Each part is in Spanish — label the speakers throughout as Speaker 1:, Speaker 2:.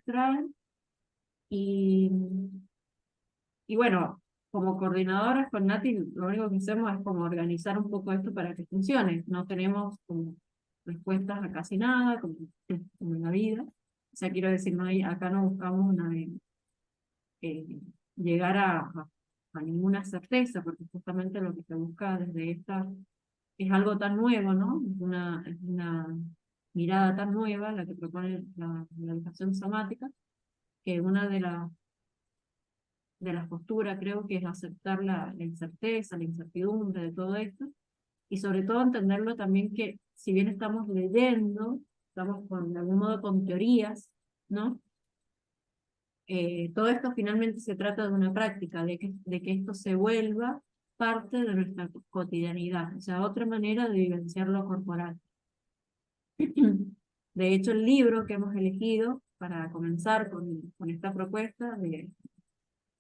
Speaker 1: traen. Y, y bueno, como coordinadoras con Nati, lo único que hacemos es como organizar un poco esto para que funcione. No tenemos como respuestas a casi nada, como en la vida. O sea, quiero decir, acá no buscamos eh, llegar a ninguna certeza, porque justamente lo que se busca desde esta es algo tan nuevo, ¿no? Es una mirada tan nueva la que propone la educación somática, que una de las posturas creo que es aceptar la incerteza, la incertidumbre de todo esto, y sobre todo entenderlo también que si bien estamos leyendo, estamos de algún modo con teorías, ¿no? Todo esto finalmente se trata de una práctica, de que esto se vuelva parte de nuestra cotidianidad, o sea, otra manera de vivenciar lo corporal. De hecho, el libro que hemos elegido para comenzar con esta propuesta de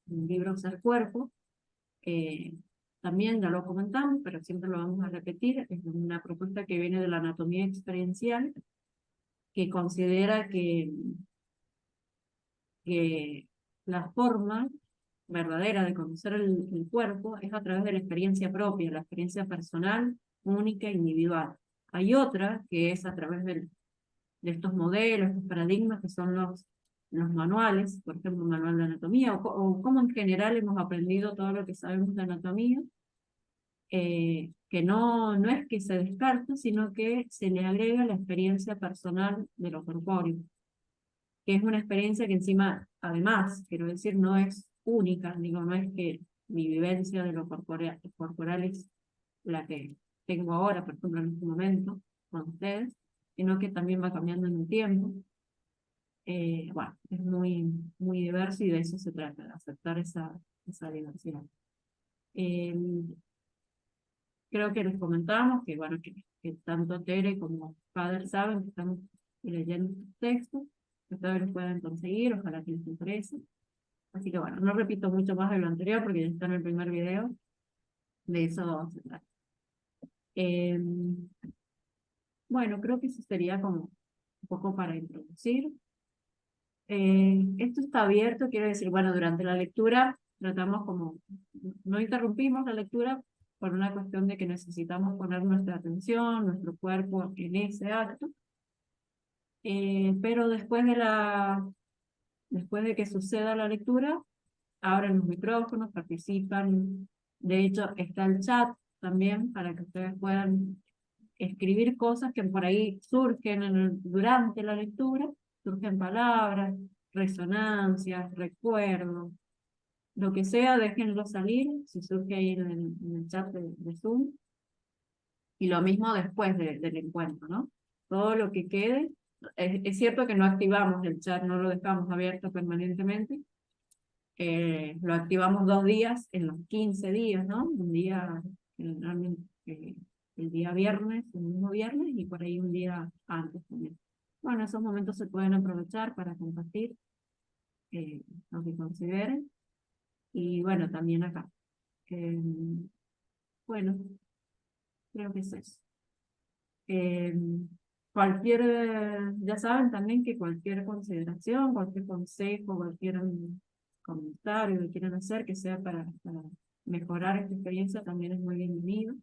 Speaker 1: un libro Ser Cuerpo, eh, también ya lo comentamos, pero siempre lo vamos a repetir, es una propuesta que viene de la anatomía experiencial, que considera que la forma verdadera de conocer el cuerpo es a través de la experiencia propia, la experiencia personal, única, individual. Hay otra que es a través de estos modelos, estos paradigmas que son los manuales, por ejemplo, un manual de anatomía, o cómo en general hemos aprendido todo lo que sabemos de anatomía, que no es que se descarta, sino que se le agrega la experiencia personal de lo corpóreo, que es una experiencia que encima, además, quiero decir, no es única, digo, no es que mi vivencia de lo corporal es la que tengo ahora, por ejemplo, en este momento, con ustedes, sino que también va cambiando en el tiempo. Bueno, es muy diverso y de eso se trata, de aceptar esa diversidad. Eh, Creo que les comentamos que, bueno, que tanto Tere como Padre saben que estamos leyendo estos textos, que ustedes los pueden conseguir, ojalá que les interese. Así que bueno, no repito mucho más de lo anterior porque ya está en el primer video, de eso se trata. Eh, bueno, creo que eso sería como un poco para introducir. Esto está abierto, quiero decir, bueno, durante la lectura tratamos como, no interrumpimos la lectura por una cuestión de que necesitamos poner nuestra atención, nuestro cuerpo en ese acto, pero después de que suceda la lectura, abren los micrófonos, participan, de hecho está el chat también para que ustedes puedan escribir cosas que por ahí surgen durante la lectura, surgen palabras, resonancias, recuerdos, lo que sea, déjenlo salir, si surge ahí en el chat de Zoom, y lo mismo después del encuentro, ¿no? Todo lo que quede, es cierto que no activamos el chat, no lo dejamos abierto permanentemente, lo activamos 2 días en los 15 días, ¿no? Un día, generalmente, el día viernes, el mismo viernes, y por ahí un día antes también. Bueno, esos momentos se pueden aprovechar para compartir lo que consideren. Y bueno, también acá. Eh, bueno, creo que es eso. Eh, ya saben también que cualquier consideración, cualquier consejo, cualquier comentario que quieran hacer que sea para mejorar esta experiencia también es muy bienvenido.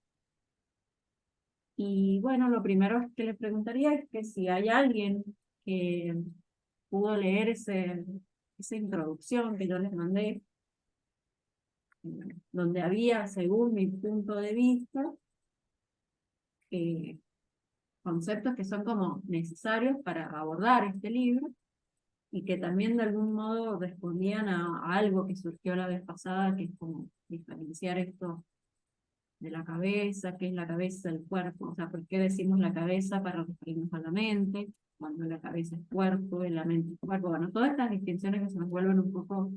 Speaker 1: Y bueno, lo primero que les preguntaría es que si hay alguien que pudo leer esa introducción que yo les mandé, donde había, según mi punto de vista, eh, conceptos que son como necesarios para abordar este libro y que también de algún modo respondían a algo que surgió la vez pasada, que es como diferenciar esto de la cabeza, qué es la cabeza del cuerpo, o sea, por qué decimos la cabeza para referirnos a la mente, cuando la cabeza es cuerpo y la mente es cuerpo. Bueno, todas estas distinciones que se nos vuelven un poco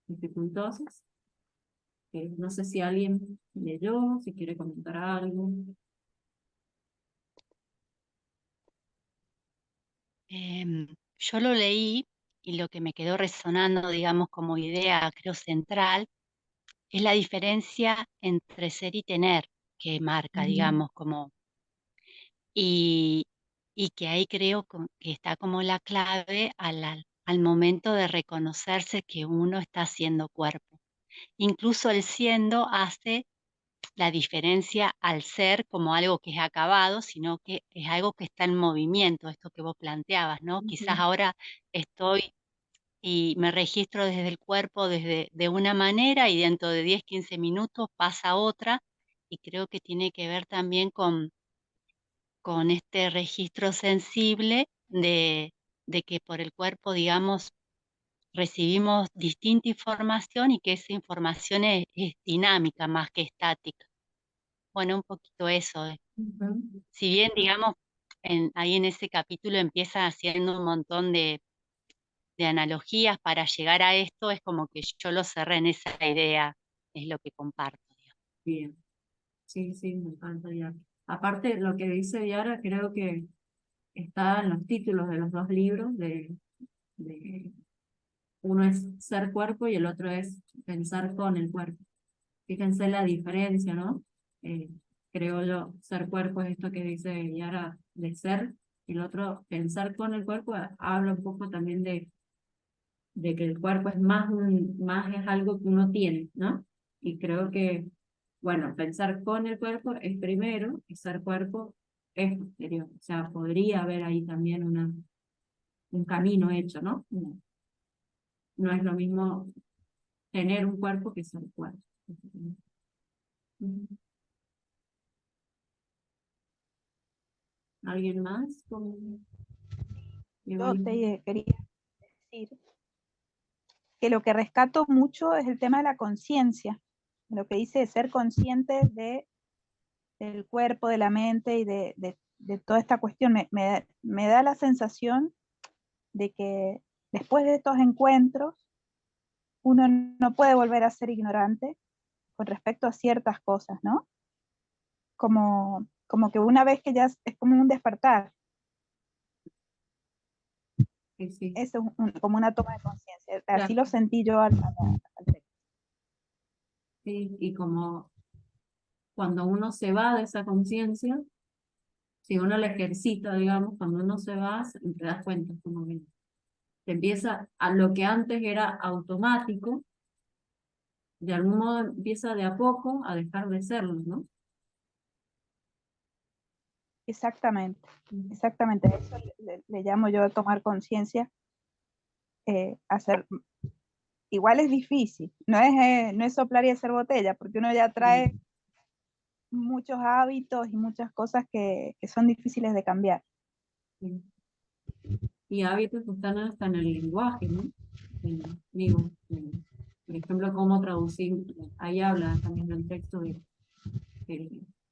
Speaker 1: dificultosas. No sé si alguien leyó, si quiere comentar algo.
Speaker 2: Yo lo leí y lo que me quedó resonando, digamos, como idea, creo, central, es la diferencia entre ser y tener, que marca,
Speaker 1: Ujú.
Speaker 2: digamos, como, y, y que ahí creo que está como la clave a al momento de reconocerse que uno está siendo cuerpo. Incluso el siendo hace la diferencia al ser como algo que es acabado, sino que es algo que está en movimiento, esto que vos planteabas, ¿no? Quizás
Speaker 1: Ujú.
Speaker 2: ahora estoy y me registro desde el cuerpo desde de una manera y dentro de 10, 15 minutos pasa otra, y creo que tiene que ver también con este registro sensible de que por el cuerpo, digamos, recibimos distinta información y que esa información es dinámica más que estática. Bueno, un poquito eso.
Speaker 1: Ujú.
Speaker 2: Si bien, digamos, ahí en ese capítulo empieza haciendo un montón de analogías para llegar a esto, es como que yo lo cerré en esa idea, es lo que comparto, digamos.
Speaker 1: Bien, sí, sí, me encanta Yara. Aparte, lo que dice Yara, creo que está en los títulos de los dos libros, de uno es ser cuerpo y el otro es pensar con el cuerpo. Fíjense la diferencia, ¿no? Eh, Creo yo, ser cuerpo es esto que dice Yara de ser, y el otro, pensar con el cuerpo, habla un poco también de que el cuerpo es más es algo que uno tiene, ¿no? Y creo que, bueno, pensar con el cuerpo es primero y ser cuerpo es posterior. O sea, podría haber ahí también un camino hecho, ¿no? No, no es lo mismo tener un cuerpo que ser cuerpo. Ujú. ¿Alguien más?
Speaker 3: Yo te quería decir que lo que rescato mucho es el tema de la conciencia, lo que dice de ser consciente del cuerpo, de la mente y de toda esta cuestión. Me da la sensación de que después de estos encuentros uno no puede volver a ser ignorante con respecto a ciertas cosas, ¿no? Como que una vez que ya es como un despertar,
Speaker 1: Sí, sí,
Speaker 3: eso es como una toma de conciencia. Así
Speaker 1: claro,
Speaker 3: lo sentí yo al texto.
Speaker 1: sí, y como cuando uno se va de esa conciencia, si uno la ejercita, digamos, cuando uno se va, te das cuenta, como que te empieza a lo que antes era automático, de algún modo empieza de a poco a dejar de serlo, ¿no?
Speaker 3: Exactamente, exactamente. Eso le llamo yo a tomar conciencia. Hacer, igual es difícil, no es soplar y hacer botella, porque uno ya
Speaker 1: Mm,
Speaker 3: trae muchos hábitos y muchas cosas que son difíciles de cambiar.
Speaker 1: sí. Y hábitos que están hasta en el lenguaje, ¿no? Digo, por ejemplo, cómo traducir, ahí habla también del texto de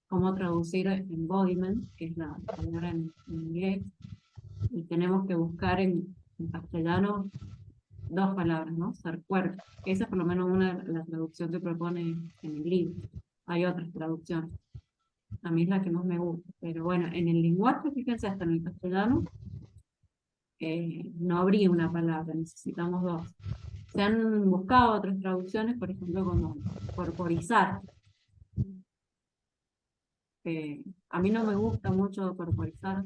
Speaker 1: cómo traducir embodiment, que es la palabra en inglés, y tenemos que buscar en castellano dos palabras, ¿no? Ser cuerpo. Esa es por lo menos la traducción que propone en el libro. Hay otras traducciones. A mí es la que más me gusta. Pero bueno, en el lenguaje, fíjense, hasta en el castellano, no habría una palabra, necesitamos dos. Se han buscado otras traducciones, por ejemplo, como corporizar. A mí no me gusta mucho corporizar,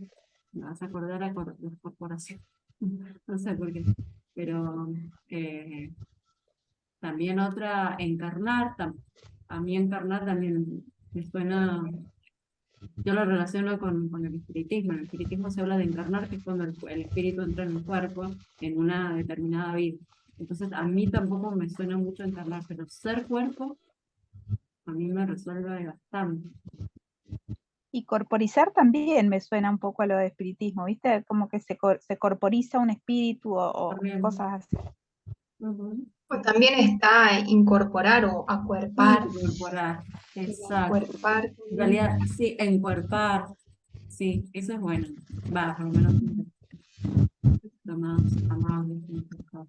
Speaker 1: me vas a acordar a las corporaciones, no sé por qué, pero también otra, encarnar, a mí encarnar también me suena, yo lo relaciono con el espiritismo. En el espiritismo se habla de encarnar, que es cuando el espíritu entra en el cuerpo en una determinada vida. Entonces, a mí tampoco me suena mucho encarnar, pero ser cuerpo a mí me resuelve bastante.
Speaker 3: Y corporizar también me suena un poco a lo de espiritismo, ¿viste? Como que se corporiza un espíritu o
Speaker 1: También.
Speaker 3: cosas así.
Speaker 1: Ujú.
Speaker 4: O también está incorporar o acuerpar,
Speaker 1: Incorporar,
Speaker 4: el
Speaker 1: exacto.
Speaker 4: acuerpar
Speaker 1: En
Speaker 4: también.
Speaker 1: realidad, sí, encuerpar, sí, eso es bueno. Va, por lo menos lo más amable. Encuerpar.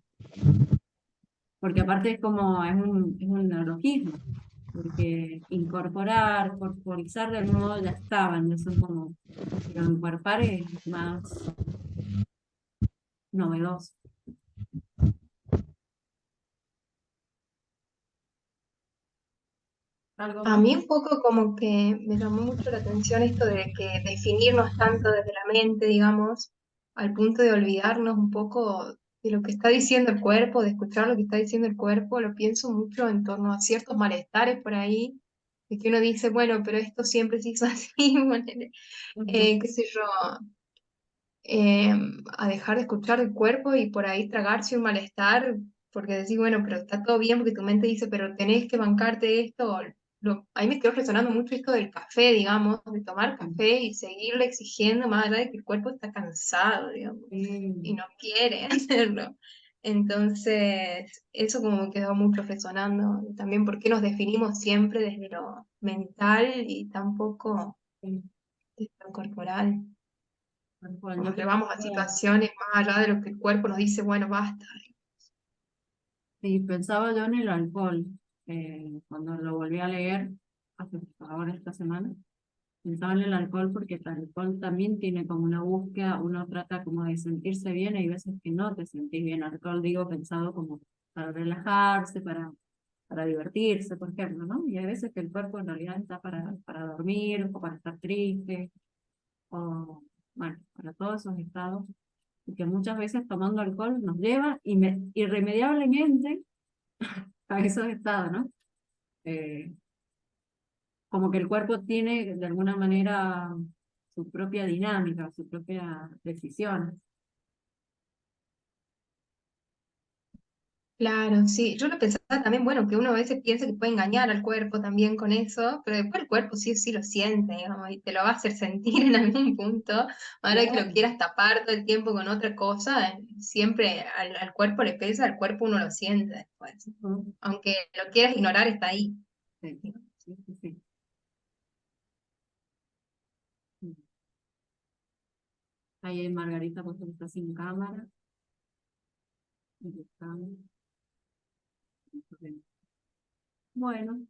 Speaker 1: Porque aparte es un neologismo, porque incorporar, corporizar de algún modo ya estaban, ya son como, pero encuerpar es más novedoso. ¿Algo
Speaker 4: A
Speaker 1: más?
Speaker 4: mí un poco como que me llamó mucho la atención esto de que definirnos tanto desde la mente, digamos, al punto de olvidarnos un poco de lo que está diciendo el cuerpo, de escuchar lo que está diciendo el cuerpo, lo pienso mucho en torno a ciertos malestares por ahí, de que uno dice, bueno, pero esto siempre se hizo así, ponele,
Speaker 1: Ujú.
Speaker 4: qué sé yo, eh, a dejar de escuchar el cuerpo y por ahí tragarse un malestar, porque decís, bueno, pero está todo bien, porque tu mente dice, pero tenés que bancarte esto. Ahí me quedó resonando mucho esto del café, digamos, de tomar café y seguirle exigiendo más allá de que el cuerpo está cansado, digamos, y
Speaker 1: Sí,
Speaker 4: no quiere hacerlo. Entonces, eso como me quedó mucho resonando. Y también por qué nos definimos siempre desde lo mental y tampoco
Speaker 1: sí,
Speaker 4: desde lo corporal.
Speaker 1: tal cual.
Speaker 4: Nos
Speaker 1: Yo
Speaker 4: llevamos a situaciones más allá de lo que el cuerpo nos dice, bueno, basta.
Speaker 1: sí, pensaba yo en el alcohol, cuando lo volví a leer, ahora esta semana, pensaba en el alcohol porque el alcohol también tiene como una búsqueda, uno trata como de sentirse bien, hay veces que no te sentís bien. Alcohol, digo, pensado como para relajarse, para divertirse, por ejemplo, ¿no? Y hay veces que el cuerpo en realidad está para dormir, o para estar triste, o bueno, para todos esos estados, y que muchas veces tomando alcohol nos lleva irremediablemente a esos estados, ¿no? Eh, Como que el cuerpo tiene de alguna manera su propia dinámica, su propia decisión.
Speaker 4: Claro, sí. Yo lo pensaba también, bueno, que uno a veces piensa que puede engañar al cuerpo también con eso, pero después el cuerpo sí o sí lo siente, digamos, y te lo va a hacer sentir en algún punto. Ahora que lo
Speaker 1: Claro.
Speaker 4: quieras tapar todo el tiempo con otra cosa, siempre al cuerpo le pesa, al cuerpo uno lo siente después.
Speaker 1: Ujú.
Speaker 4: Aunque lo quieras ignorar, está ahí.
Speaker 1: Sí, sí, sí, sí. Ahí Margarita, pues, está sin cámara. Y está- Bueno,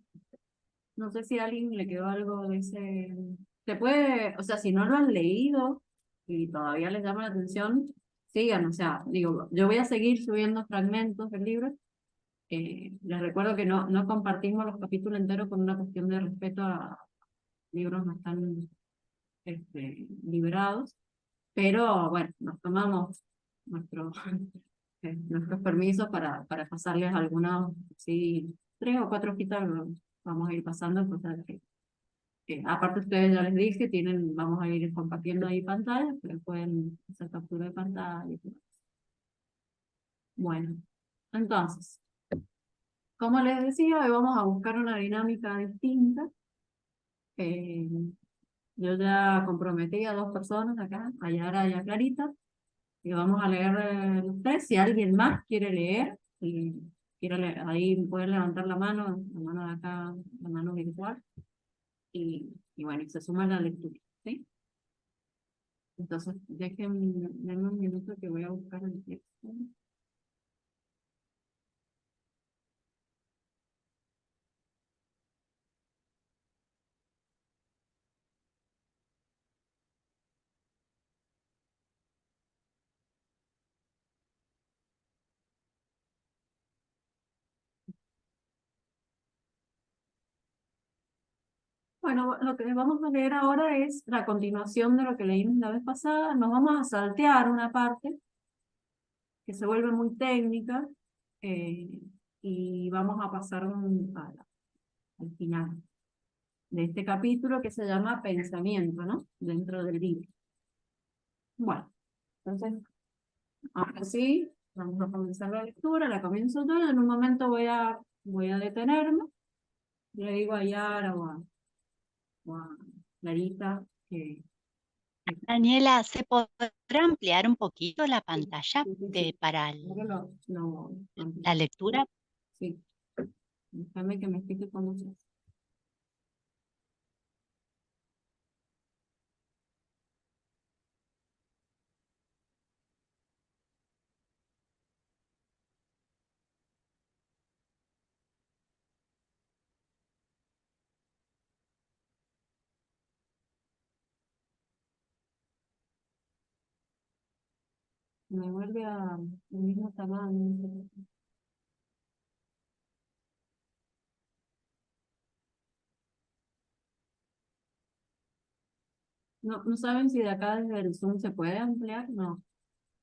Speaker 1: no sé si a alguien le quedó algo de ese... Se puede, o sea, si no lo han leído y todavía les llama la atención, sigan, o sea, digo, yo voy a seguir subiendo fragmentos del libro. Les recuerdo que no compartimos los capítulos enteros por una cuestión de respeto a libros no están liberados, pero bueno, nos tomamos nuestro, nuestros permisos para pasarles algunos, sí, 3 o 4 hojitas vamos a ir pasando, pues, aparte ustedes ya les dije, vamos a ir compartiendo ahí pantallas, pero pueden hacer captura de pantalla y todo. Bueno, entonces, como les decía, hoy vamos a buscar una dinámica distinta. Eh, yo ya comprometí a 2 personas acá, a Yara y a Clarita, y vamos a leer los tres. Si alguien más quiere leer, y ahí pueden levantar la mano de acá, la mano virtual, y bueno, y se suma a la lectura, ¿sí? Entonces, denme un minuto que voy a buscar el texto. Bueno, lo que vamos a leer ahora es la continuación de lo que leímos la vez pasada. Nos vamos a saltear una parte que se vuelve muy técnica, eh, y vamos a pasar al final de este capítulo que se llama Pensamiento, ¿no? Dentro del libro. Bueno, entonces, ahora sí, vamos a comenzar la lectura, la comienzo yo, en un momento voy a detenerme, le digo a Yara o a Clarita que
Speaker 2: Daniela, ¿se podrá ampliar un poquito la
Speaker 1: sí,
Speaker 2: pantalla
Speaker 1: sí, sí, sí.
Speaker 2: para
Speaker 1: Ahora lo
Speaker 2: la lectura?
Speaker 1: sí, déjame que me explique cómo se hace. Me vuelve a el mismo tamaño. No sé. No saben si de acá desde el Zoom se puede ampliar, no,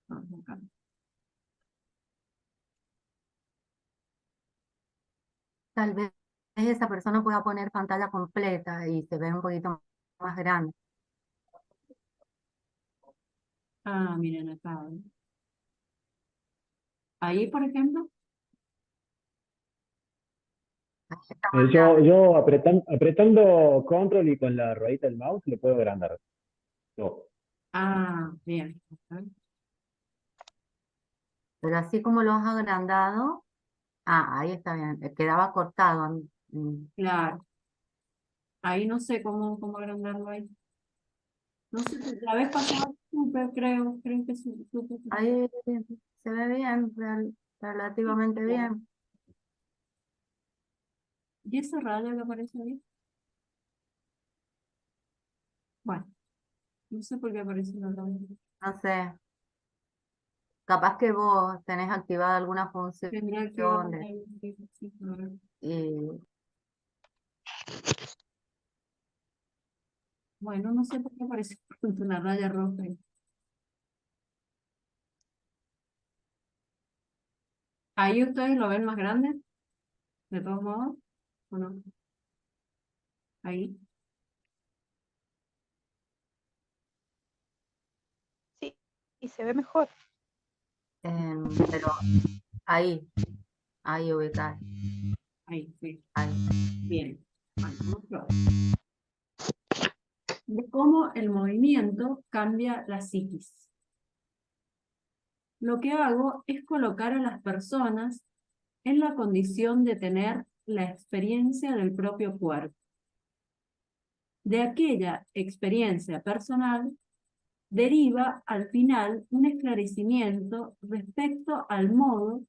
Speaker 1: no, acá.
Speaker 5: tal vez esa persona pueda poner pantalla completa y se ve un poquito más grande.
Speaker 1: Ah, miren acá. Ahí, por ejemplo.
Speaker 5: Ahí está más
Speaker 6: Yo,
Speaker 5: grande.
Speaker 6: yo apretando control y con la ruedita del mouse le puedo agrandar. No.
Speaker 1: Ah, bien. Ajá.
Speaker 5: Pero así como lo has agrandado, ahí está bien. Quedaba cortado.
Speaker 1: Claro. Ahí no sé cómo agrandarlo ahí. No sé, la vez pasada supe, creo que supe.
Speaker 5: Ahí se ve bien, relativamente bien.
Speaker 1: ¿Y esa raya que aparece ahí? Bueno, no sé por qué aparece la raya.
Speaker 5: No sé, capaz que vos tenés activada alguna función
Speaker 1: Tendría que
Speaker 5: de-
Speaker 1: sí, a ver.
Speaker 5: y
Speaker 1: Bueno, no sé por qué aparece una raya roja ahí. ¿Ahí ustedes lo ven más grande? ¿De todos modos? ¿O no? Ahí.
Speaker 3: Sí, y se ve mejor.
Speaker 5: pero ahí ubicás,
Speaker 1: Ahí, sí.
Speaker 5: ahí.
Speaker 1: Bien. Bueno, vamos a probar. De cómo el movimiento cambia la psiquis. Lo que hago es colocar a las personas en la condición de tener la experiencia del propio cuerpo. De aquella experiencia personal deriva al final un esclarecimiento respecto al modo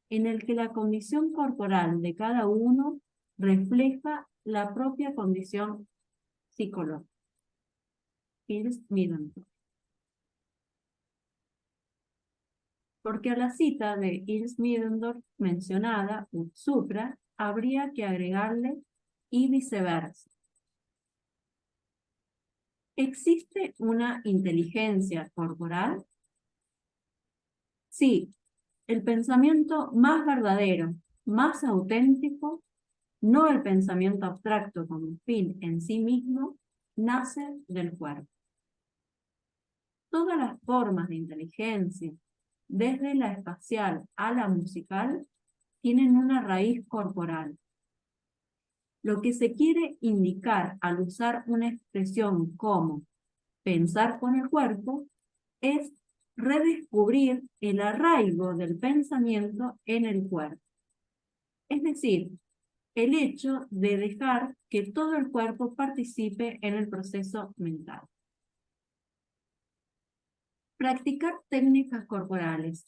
Speaker 1: en el que la condición corporal de cada uno refleja la propia condición psicológica. Iris Middleton. Porque a la cita de Iris Middendorf mencionada, ut supra, habría que agregarle y viceversa. ¿Existe una inteligencia corporal? Sí, el pensamiento más verdadero, más auténtico, no el pensamiento abstracto como fin en sí mismo, nace del cuerpo. Todas las formas de inteligencia, desde la espacial a la musical, tienen una raíz corporal. Lo que se quiere indicar al usar una expresión como pensar con el cuerpo es redescubrir el arraigo del pensamiento en el cuerpo. Es decir, el hecho de dejar que todo el cuerpo participe en el proceso mental. Practicar técnicas corporales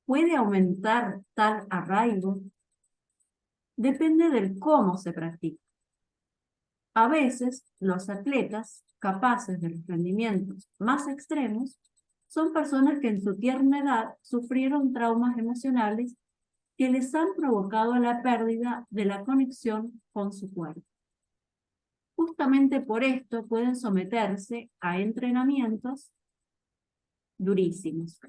Speaker 1: puede aumentar tal arraigo. Depende del cómo se practica. A veces, los atletas capaces de los rendimientos más extremos son personas que en su tierna edad sufrieron traumas emocionales que les han provocado la pérdida de la conexión con su cuerpo. Justamente por esto pueden someterse a entrenamientos durísimos.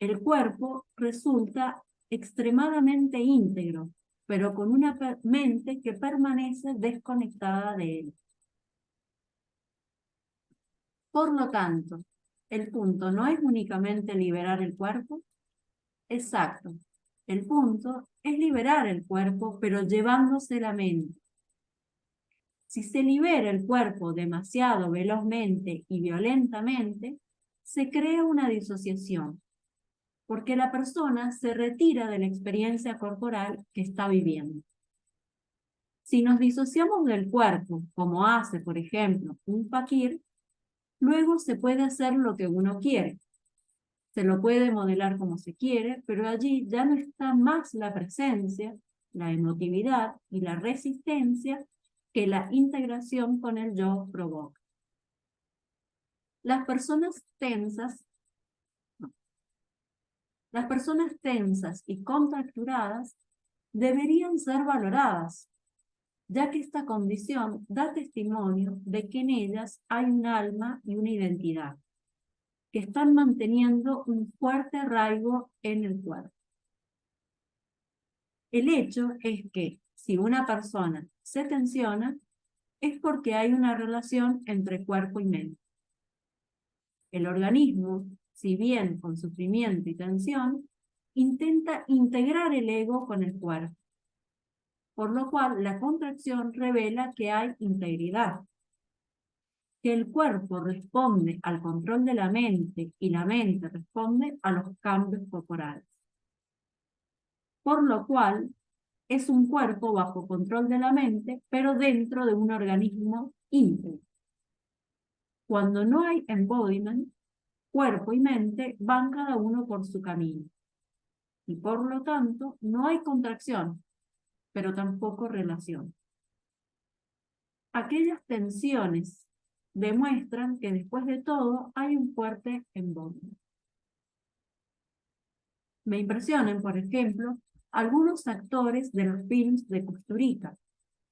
Speaker 1: El cuerpo resulta extremadamente íntegro, pero con una mente que permanece desconectada de él. Por lo tanto, el punto no es únicamente liberar el cuerpo. Exacto. El punto es liberar el cuerpo, pero llevándose la mente. Si se libera el cuerpo demasiado velozmente y violentamente, se crea una disociación, porque la persona se retira de la experiencia corporal que está viviendo. Si nos disociamos del cuerpo, como hace, por ejemplo, un fakir, luego se puede hacer lo que uno quiere. Se lo puede modelar como se quiere, pero allí ya no está más la presencia, la emotividad y la resistencia que la integración con el yo provoca. Las personas tensas y contracturadas deberían ser valoradas, ya que esta condición da testimonio de que en ellas hay un alma y una identidad, que están manteniendo un fuerte arraigo en el cuerpo. El hecho es que si una persona se tensiona, es porque hay una relación entre cuerpo y mente. El organismo, si bien con sufrimiento y tensión, intenta integrar el ego con el cuerpo, por lo cual la contracción revela que hay integridad, que el cuerpo responde al control de la mente y la mente responde a los cambios corporales. Por lo cual es un cuerpo bajo control de la mente, pero dentro de un organismo íntegro. Cuando no hay embodiment, cuerpo y mente van cada uno por su camino. Y por lo tanto, no hay contracción, pero tampoco relación. Aquellas tensiones demuestran que después de todo hay un fuerte embodiment. Me impresionan, por ejemplo, algunos actores de los films de Kusturica,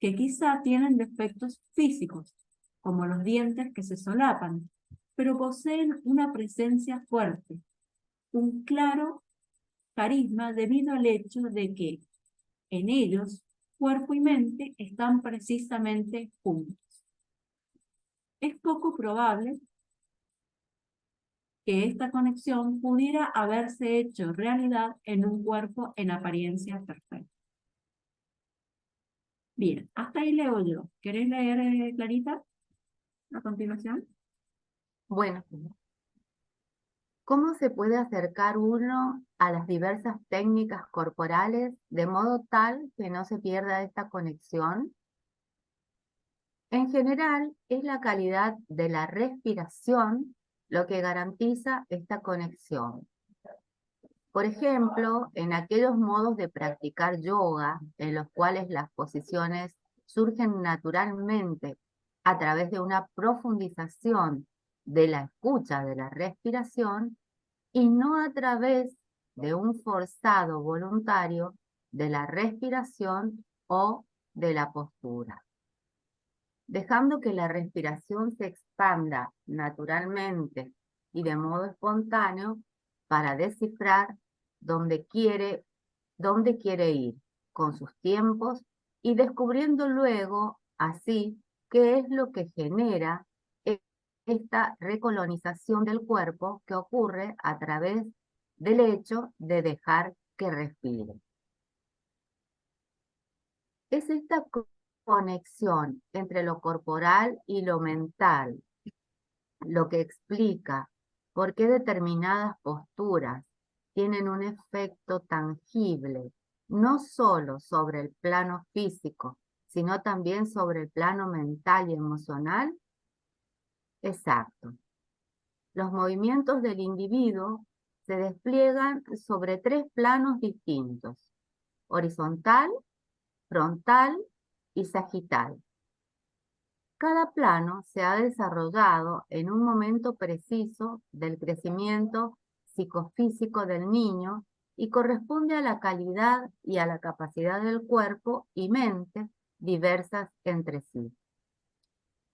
Speaker 1: que quizá tienen defectos físicos, como los dientes que se solapan, pero poseen una presencia fuerte, un claro carisma debido al hecho de que en ellos cuerpo y mente están precisamente juntos. Es poco probable que esta conexión pudiera haberse hecho realidad en un cuerpo en apariencia perfecta. Bien, hasta ahí leo yo. ¿Querés leer, Clarita, a continuación?
Speaker 5: Bueno, ¿cómo se puede acercar uno a las diversas técnicas corporales de modo tal que no se pierda esta conexión? En general, es la calidad de la respiración lo que garantiza esta conexión. Por ejemplo, en aquellos modos de practicar yoga en los cuales las posiciones surgen naturalmente a través de una profundización de la escucha de la respiración y no a través de un forzado voluntario de la respiración o de la postura. Dejando que la respiración se expanda naturalmente y de modo espontáneo para descifrar dónde quiere ir con sus tiempos y descubriendo luego así qué es lo que genera esta recolonización del cuerpo que ocurre a través del hecho de dejar que respire. Es esta conexión entre lo corporal y lo mental lo que explica por qué determinadas posturas tienen un efecto tangible, no solo sobre el plano físico, sino también sobre el plano mental y emocional. Exacto. Los movimientos del individuo se despliegan sobre 3 planos distintos: horizontal, frontal y sagital. Cada plano se ha desarrollado en un momento preciso del crecimiento psicofísico del niño y corresponde a la calidad y a la capacidad del cuerpo y mente diversas entre sí.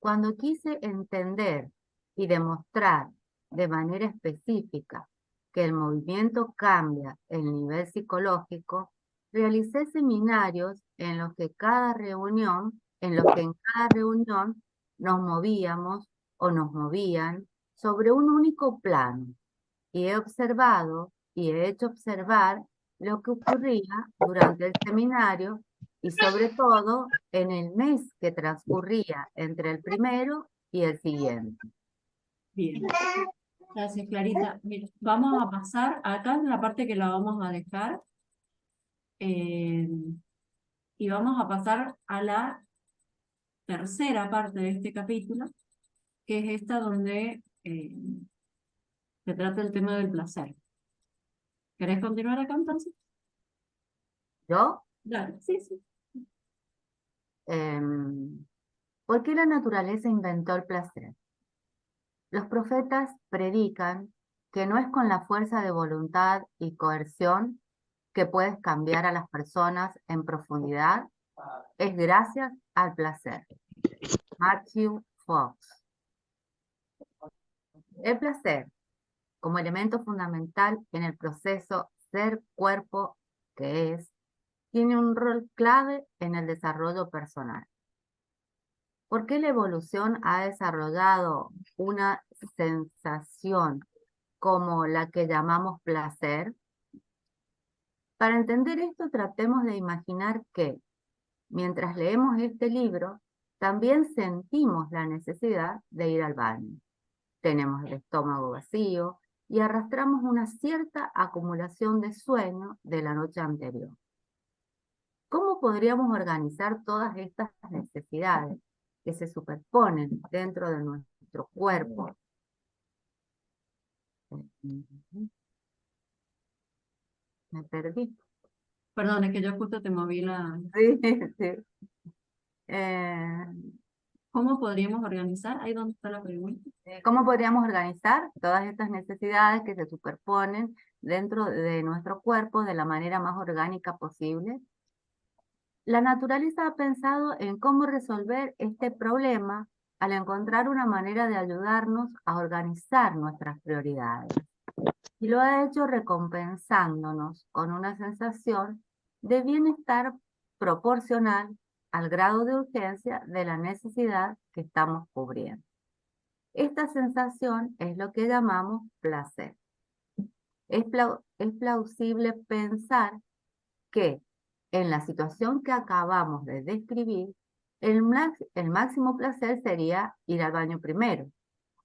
Speaker 5: Cuando quise entender y demostrar de manera específica que el movimiento cambia el nivel psicológico, realicé seminarios en los que en cada reunión nos movíamos o nos movían sobre un único plano y he observado y he hecho observar lo que ocurría durante el seminario y sobre todo en el mes que transcurría entre el primero y el siguiente.
Speaker 1: Bien, gracias, Clarita. Mira, vamos a pasar acá en la parte que la vamos a dejar y vamos a pasar a la tercera parte de este capítulo, que es esta donde se trata el tema del placer. ¿Querés continuar acá entonces?
Speaker 5: ¿Yo?
Speaker 1: Dale, sí, sí.
Speaker 5: ¿Por qué la naturaleza inventó el placer? Los profetas predican que no es con la fuerza de voluntad y coerción que puedes cambiar a las personas en profundidad, es gracias al placer. Matthew Fox. El placer, como elemento fundamental en el proceso ser cuerpo que es, tiene un rol clave en el desarrollo personal. ¿Por qué la evolución ha desarrollado una sensación como la que llamamos placer? Para entender esto, tratemos de imaginar que, mientras leemos este libro, también sentimos la necesidad de ir al baño. Tenemos el estómago vacío y arrastramos una cierta acumulación de sueño de la noche anterior. ¿Cómo podríamos organizar todas estas necesidades que se superponen dentro de nuestro cuerpo? Me perdí.
Speaker 1: Perdón, es que yo justo te moví la...
Speaker 5: Sí, sí. Eh,
Speaker 1: ¿Cómo podríamos organizar? Ahí donde está la pregunta.
Speaker 5: ¿Cómo podríamos organizar todas estas necesidades que se superponen dentro de nuestro cuerpo de la manera más orgánica posible? La naturaleza ha pensado en cómo resolver este problema al encontrar una manera de ayudarnos a organizar nuestras prioridades. Y lo ha hecho recompensándonos con una sensación de bienestar proporcional al grado de urgencia de la necesidad que estamos cubriendo. Esta sensación es lo que llamamos placer. Es plausible pensar que en la situación que acabamos de describir, el máximo placer sería ir al baño primero,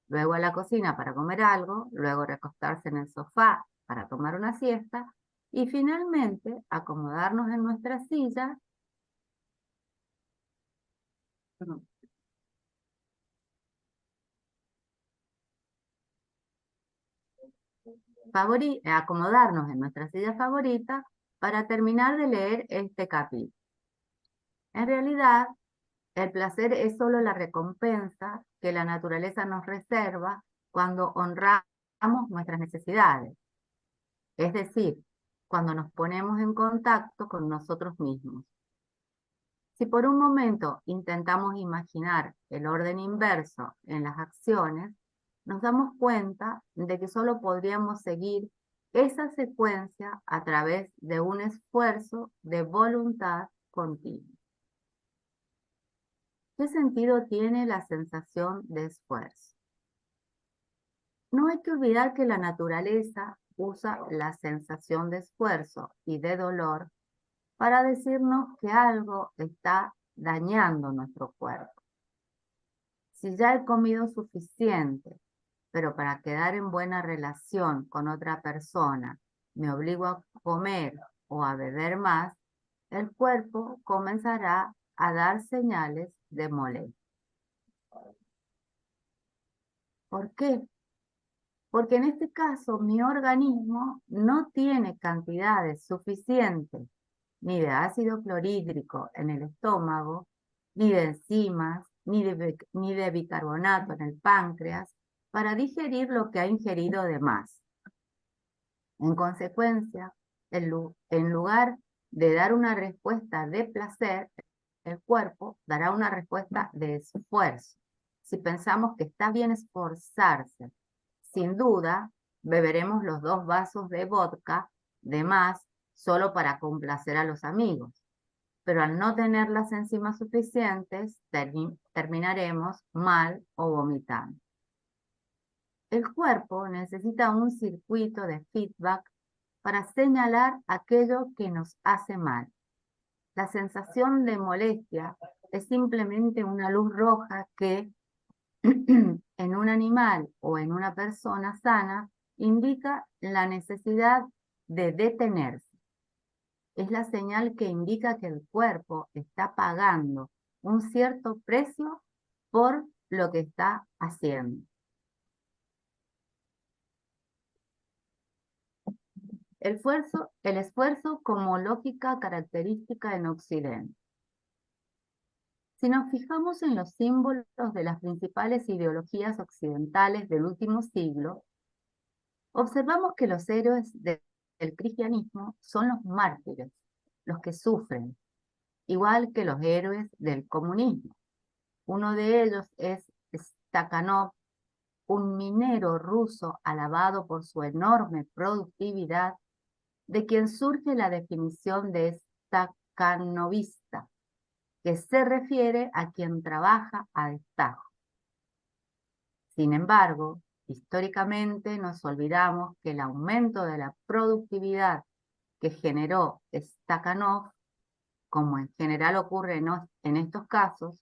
Speaker 5: luego a la cocina para comer algo, luego recostarse en el sofá para tomar una siesta y finalmente acomodarnos en nuestra silla
Speaker 1: Perdón.
Speaker 5: acomodarnos en nuestra silla favorita para terminar de leer este capítulo. En realidad, el placer es solo la recompensa que la naturaleza nos reserva cuando honramos nuestras necesidades. Es decir, cuando nos ponemos en contacto con nosotros mismos. Si por un momento intentamos imaginar el orden inverso en las acciones, nos damos cuenta de que solo podríamos seguir esa secuencia a través de un esfuerzo de voluntad continua. ¿Qué sentido tiene la sensación de esfuerzo? No hay que olvidar que la naturaleza usa la sensación de esfuerzo y de dolor para decirnos que algo está dañando nuestro cuerpo. Si ya he comido suficiente, pero para quedar en buena relación con otra persona me obligo a comer o a beber más, el cuerpo comenzará a dar señales de molestia. ¿Por qué? Porque en este caso mi organismo no tiene cantidades suficientes ni de ácido clorhídrico en el estómago, ni de enzimas, ni de bicarbonato en el páncreas, para digerir lo que ha ingerido de más. En consecuencia, en lugar de dar una respuesta de placer, el cuerpo dará una respuesta de esfuerzo. Si pensamos que está bien esforzarse, sin duda, beberemos los 2 vasos de vodka de más solo para complacer a los amigos. Pero al no tener las enzimas suficientes, terminaremos mal o vomitando. El cuerpo necesita un circuito de feedback para señalar aquello que nos hace mal. La sensación de molestia es simplemente una luz roja que en un animal o en una persona sana indica la necesidad de detenerse. Es la señal que indica que el cuerpo está pagando un cierto precio por lo que está haciendo. El esfuerzo como lógica característica en Occidente. Si nos fijamos en los símbolos de las principales ideologías occidentales del último siglo, observamos que los héroes del cristianismo son los mártires, los que sufren, igual que los héroes del comunismo. Uno de ellos es Stakhanov, un minero ruso alabado por su enorme productividad, de quien surge la definición de staccanovista, que se refiere a quien trabaja a destajo. Sin embargo, históricamente nos olvidamos que el aumento de la productividad que generó Stakhanov, como en general ocurre en estos casos,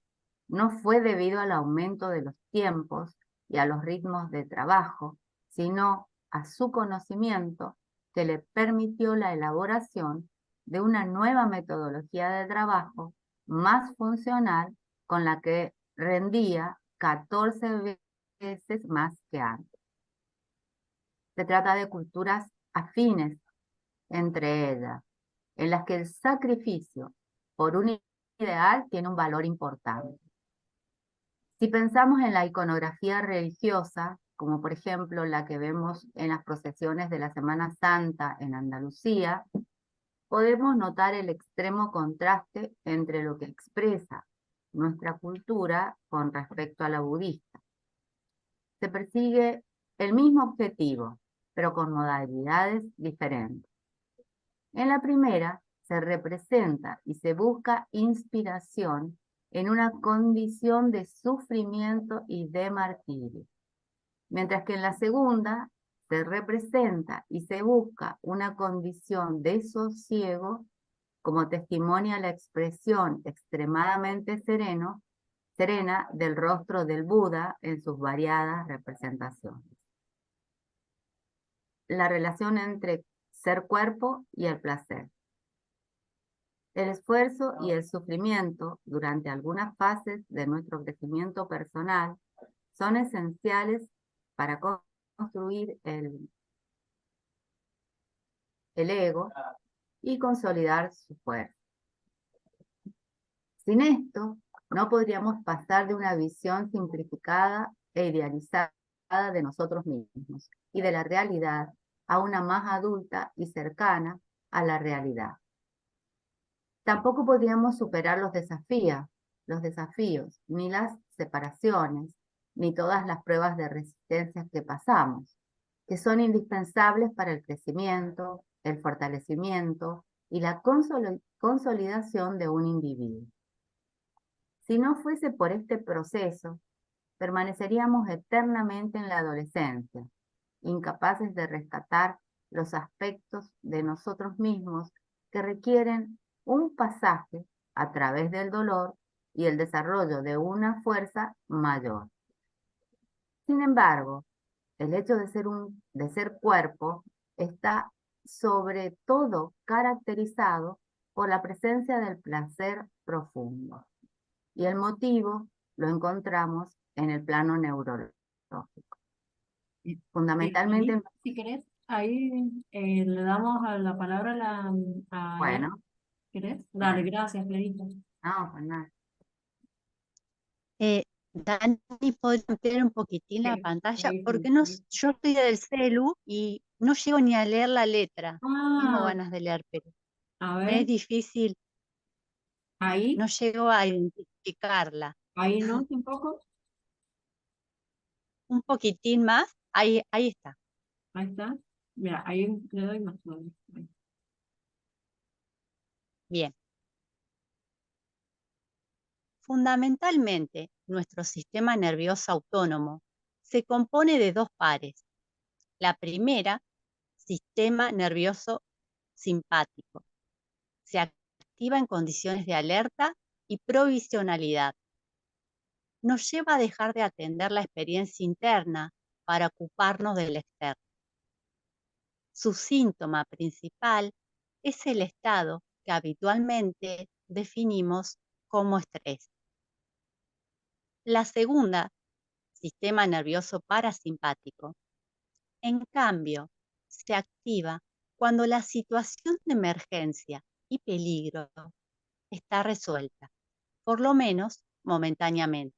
Speaker 5: no fue debido al aumento de los tiempos y a los ritmos de trabajo, sino a su conocimiento que le permitió la elaboración de una nueva metodología de trabajo más funcional con la que rendía 14 veces más que antes. Se trata de culturas afines entre ellas, en las que el sacrificio por un ideal tiene un valor importante. Si pensamos en la iconografía religiosa, como por ejemplo la que vemos en las procesiones de la Semana Santa en Andalucía, podemos notar el extremo contraste entre lo que expresa nuestra cultura con respecto a la budista. Se persigue el mismo objetivo, pero con modalidades diferentes. En la primera, se representa y se busca inspiración en una condición de sufrimiento y de martirio, mientras que en la segunda se representa y se busca una condición de sosiego, como testimonia la expresión extremadamente serena del rostro del Buda en sus variadas representaciones. La relación entre ser cuerpo y el placer. El esfuerzo y el sufrimiento durante algunas fases de nuestro crecimiento personal son esenciales para construir el ego y consolidar su fuerza. Sin esto, no podríamos pasar de una visión simplificada e idealizada de nosotros mismos y de la realidad a una más adulta y cercana a la realidad. Tampoco podríamos superar los desafíos, ni las separaciones, ni todas las pruebas de resistencia que pasamos, que son indispensables para el crecimiento, el fortalecimiento y la consolidación de un individuo. Si no fuese por este proceso, permaneceríamos eternamente en la adolescencia, incapaces de rescatar los aspectos de nosotros mismos que requieren un pasaje a través del dolor y el desarrollo de una fuerza mayor. Sin embargo, el hecho de ser cuerpo está sobre todo caracterizado por la presencia del placer profundo. Y el motivo lo encontramos en el plano neurológico. Fundamentalmente,
Speaker 1: Si querés, ahí le damos a la palabra a
Speaker 5: bueno,
Speaker 1: ¿querés? Dale, gracias, Clarita.
Speaker 5: no, pues nada.
Speaker 2: Dani, ¿podría ampliar un poquitín la
Speaker 1: Sí,
Speaker 2: pantalla?
Speaker 1: ahí
Speaker 2: Porque
Speaker 1: sí.
Speaker 2: yo estoy del celu y no llego ni a leer la letra. Tengo
Speaker 1: Ah,
Speaker 2: ganas de leer, pero
Speaker 1: a
Speaker 2: me
Speaker 1: ver,
Speaker 2: es difícil,
Speaker 1: ahí,
Speaker 2: no llego a identificarla.
Speaker 1: ahí no, tampoco.
Speaker 2: Un poquitín más, ahí está.
Speaker 1: Ahí está. Mira, ahí le doy más todavía. Ahí.
Speaker 2: Bien. Fundamentalmente, nuestro sistema nervioso autónomo se compone de dos pares. La primera, sistema nervioso simpático. Se activa en condiciones de alerta y provisionalidad. Nos lleva a dejar de atender la experiencia interna para ocuparnos del externo. Su síntoma principal es el estado que habitualmente definimos como estrés. La segunda, sistema nervioso parasimpático, en cambio, se activa cuando la situación de emergencia y peligro está resuelta, por lo menos momentáneamente.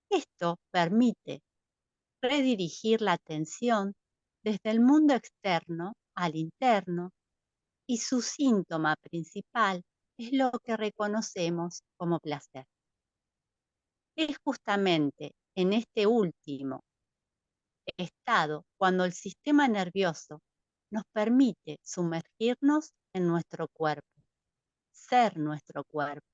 Speaker 2: Esto permite redirigir la atención desde el mundo externo al interno y su síntoma principal es lo que reconocemos como placer. Es justamente en este último estado cuando el sistema nervioso nos permite sumergirnos en nuestro cuerpo. ser nuestro cuerpo.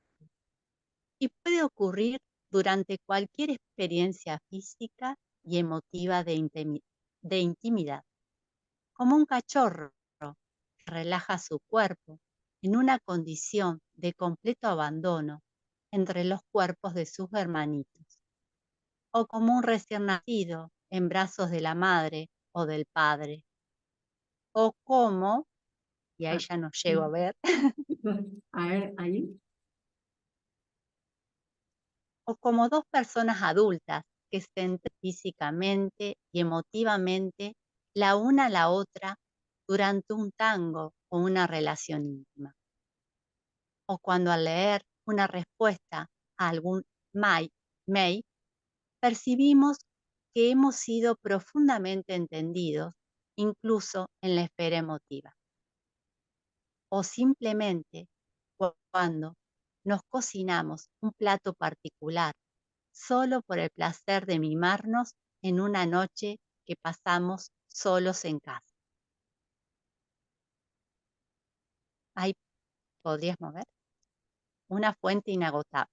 Speaker 2: Y puede ocurrir durante cualquier experiencia física y emotiva de intimidad, como un cachorro que relaja su cuerpo en una condición de completo abandono entre los cuerpos de sus hermanitos, o como un recién nacido en brazos de la madre o del padre, o como, y ahí
Speaker 1: Ah,
Speaker 2: ya no llego a ver,
Speaker 1: A ver, ahí.
Speaker 2: o como dos personas adultas que se entran físicamente y emotivamente la una a la otra durante un tango o una relación íntima, o cuando al leer una respuesta a algún mail percibimos que hemos sido profundamente entendidos, incluso en la esfera emotiva, o simplemente cuando nos cocinamos un plato particular solo por el placer de mimarnos en una noche que pasamos solos en casa. Ahí podrías mover una fuente inagotable.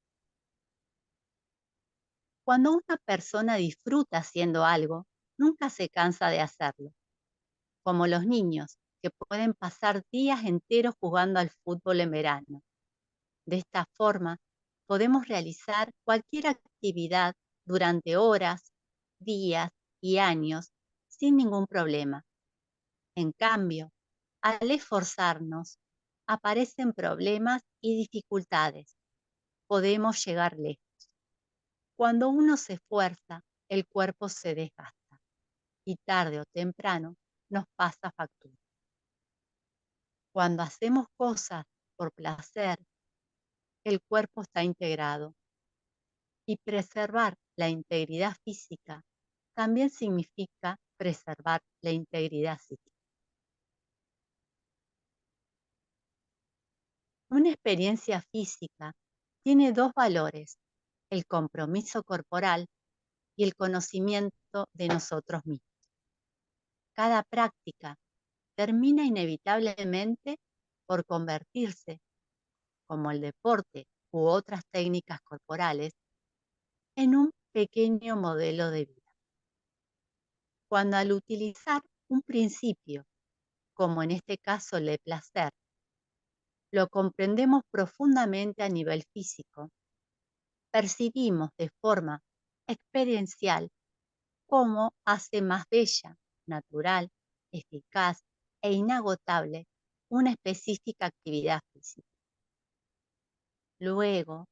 Speaker 2: Cuando una persona disfruta haciendo algo, nunca se cansa de hacerlo, como los niños que pueden pasar días enteros jugando al fútbol en verano. De esta forma, podemos realizar cualquier actividad durante horas, días y años sin ningún problema. En cambio, al esforzarnos, aparecen problemas y dificultades. Podemos llegar lejos. Cuando uno se esfuerza, el cuerpo se desgasta y tarde o temprano nos pasa factura. Cuando hacemos cosas por placer, el cuerpo está integrado y preservar la integridad física también significa preservar la integridad psíquica. Una experiencia física tiene dos valores: el compromiso corporal y el conocimiento de nosotros mismos. Cada práctica termina inevitablemente por convertirse, como el deporte u otras técnicas corporales, en un pequeño modelo de vida. Cuando al utilizar un principio, como en este caso el placer, lo comprendemos profundamente a nivel físico, percibimos de forma experiencial cómo hace más bella, natural, eficaz e inagotable una específica actividad física. Luego,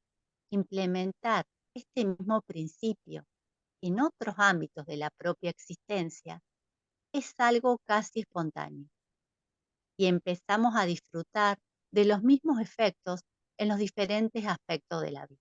Speaker 2: implementar este mismo principio en otros ámbitos de la propia existencia es algo casi espontáneo y empezamos a disfrutar de los mismos efectos en los diferentes aspectos de la vida.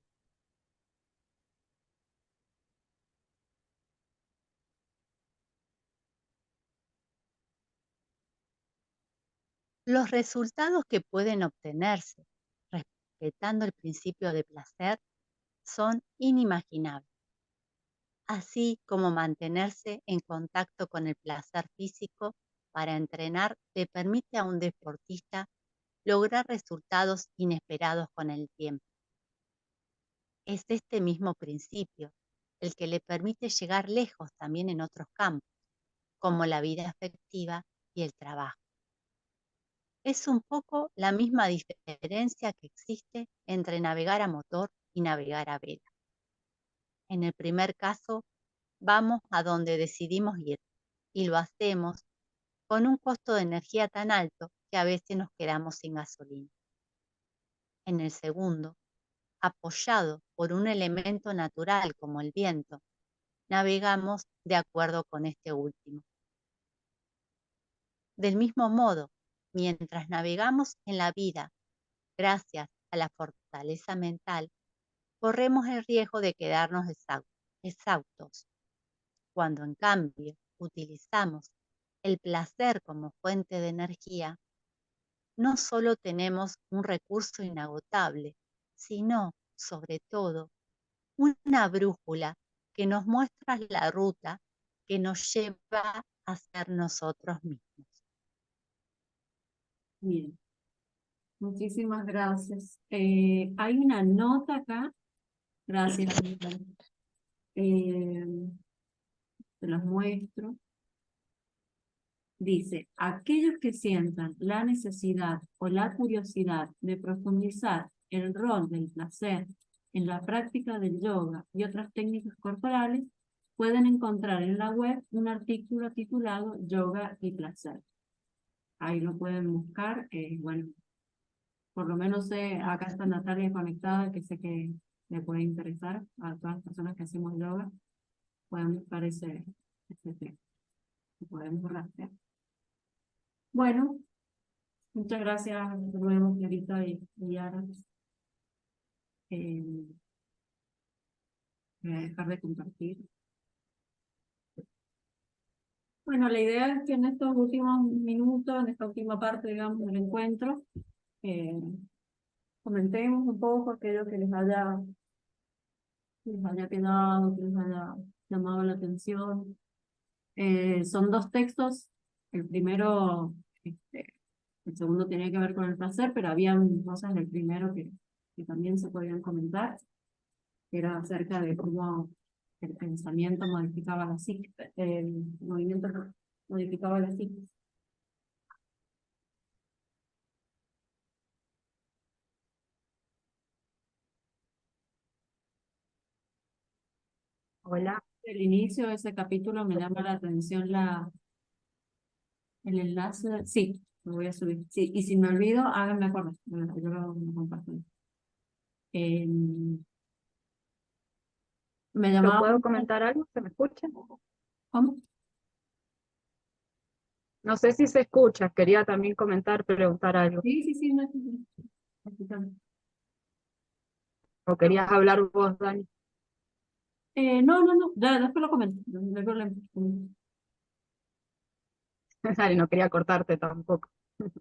Speaker 2: Los resultados que pueden obtenerse respetando el principio de placer son inimaginables, así como mantenerse en contacto con el placer físico para entrenar le permite a un deportista lograr resultados inesperados con el tiempo. Es este mismo principio el que le permite llegar lejos también en otros campos, como la vida afectiva y el trabajo. Es un poco la misma diferencia que existe entre navegar a motor y navegar a vela. En el primer caso, vamos a donde decidimos ir y lo hacemos con un costo de energía tan alto que a veces nos quedamos sin gasolina. En el segundo, apoyado por un elemento natural como el viento, navegamos de acuerdo con este último. Del mismo modo, mientras navegamos en la vida gracias a la fortaleza mental, corremos el riesgo de quedarnos exhaustos. Cuando en cambio utilizamos el placer como fuente de energía, no solo tenemos un recurso inagotable, sino, sobre todo, una brújula que nos muestra la ruta que nos lleva a ser nosotros mismos.
Speaker 1: Bien. Muchísimas gracias. Hay una nota acá. Gracias. Aníbal. Te las muestro. Dice, aquellos que sientan la necesidad o la curiosidad de profundizar el rol del placer en la práctica del yoga y otras técnicas corporales, pueden encontrar en la web un artículo titulado Yoga y Placer. Ahí lo pueden buscar. Bueno, por lo menos acá está Natalia conectada, que sé que le puede interesar a todas las personas que hacemos yoga. Pueden buscar ese tema. Podemos rastrear. Bueno, muchas gracias de nuevo, Clarita y Ara. Voy a dejar de compartir. Bueno, la idea es que en estos últimos minutos, en esta última parte, digamos, del encuentro, comentemos un poco aquello que les haya quedado, que les haya llamado la atención. Son dos textos. El primero, el segundo tenía que ver con el placer, pero habían cosas del primero que también se podían comentar. Era acerca de cómo el pensamiento modificaba la psique, el movimiento modificaba la psique.
Speaker 5: Hola.
Speaker 1: El inicio de ese capítulo me llama la atención el enlace. Sí, lo voy a subir. Sí, y si me olvido, háganme acordar. Bueno, yo lo comparto. Me
Speaker 7: ¿Yo
Speaker 1: llamaba.
Speaker 7: puedo comentar algo? ¿Se me escucha?
Speaker 1: ¿Cómo?
Speaker 7: No sé si se escucha, quería también comentar, preguntar algo.
Speaker 1: Sí, no escuchamos.
Speaker 7: ¿O querías hablar vos, Dani?
Speaker 1: No, ya, después lo comento, no hay problema. No
Speaker 7: Dani, no quería cortarte tampoco.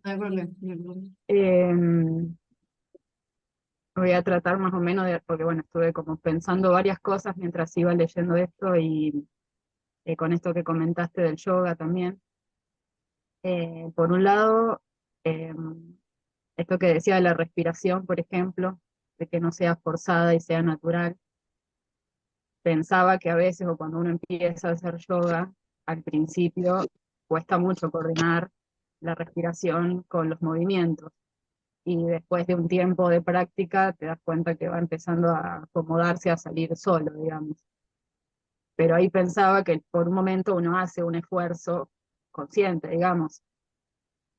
Speaker 1: hay problema, no hay problema.
Speaker 7: Voy a tratar más o menos de, porque bueno, estuve como pensando varias cosas mientras iba leyendo esto y con esto que comentaste del yoga también. Por un lado, esto que decía de la respiración, por ejemplo, de que no sea forzada y sea natural. Pensaba que a veces, o cuando uno empieza a hacer yoga, al principio cuesta mucho coordinar la respiración con los movimientos. Y después de un tiempo de práctica te das cuenta que va empezando a acomodarse, a salir solo, digamos. Pero ahí pensaba que por un momento uno hace un esfuerzo consciente, digamos.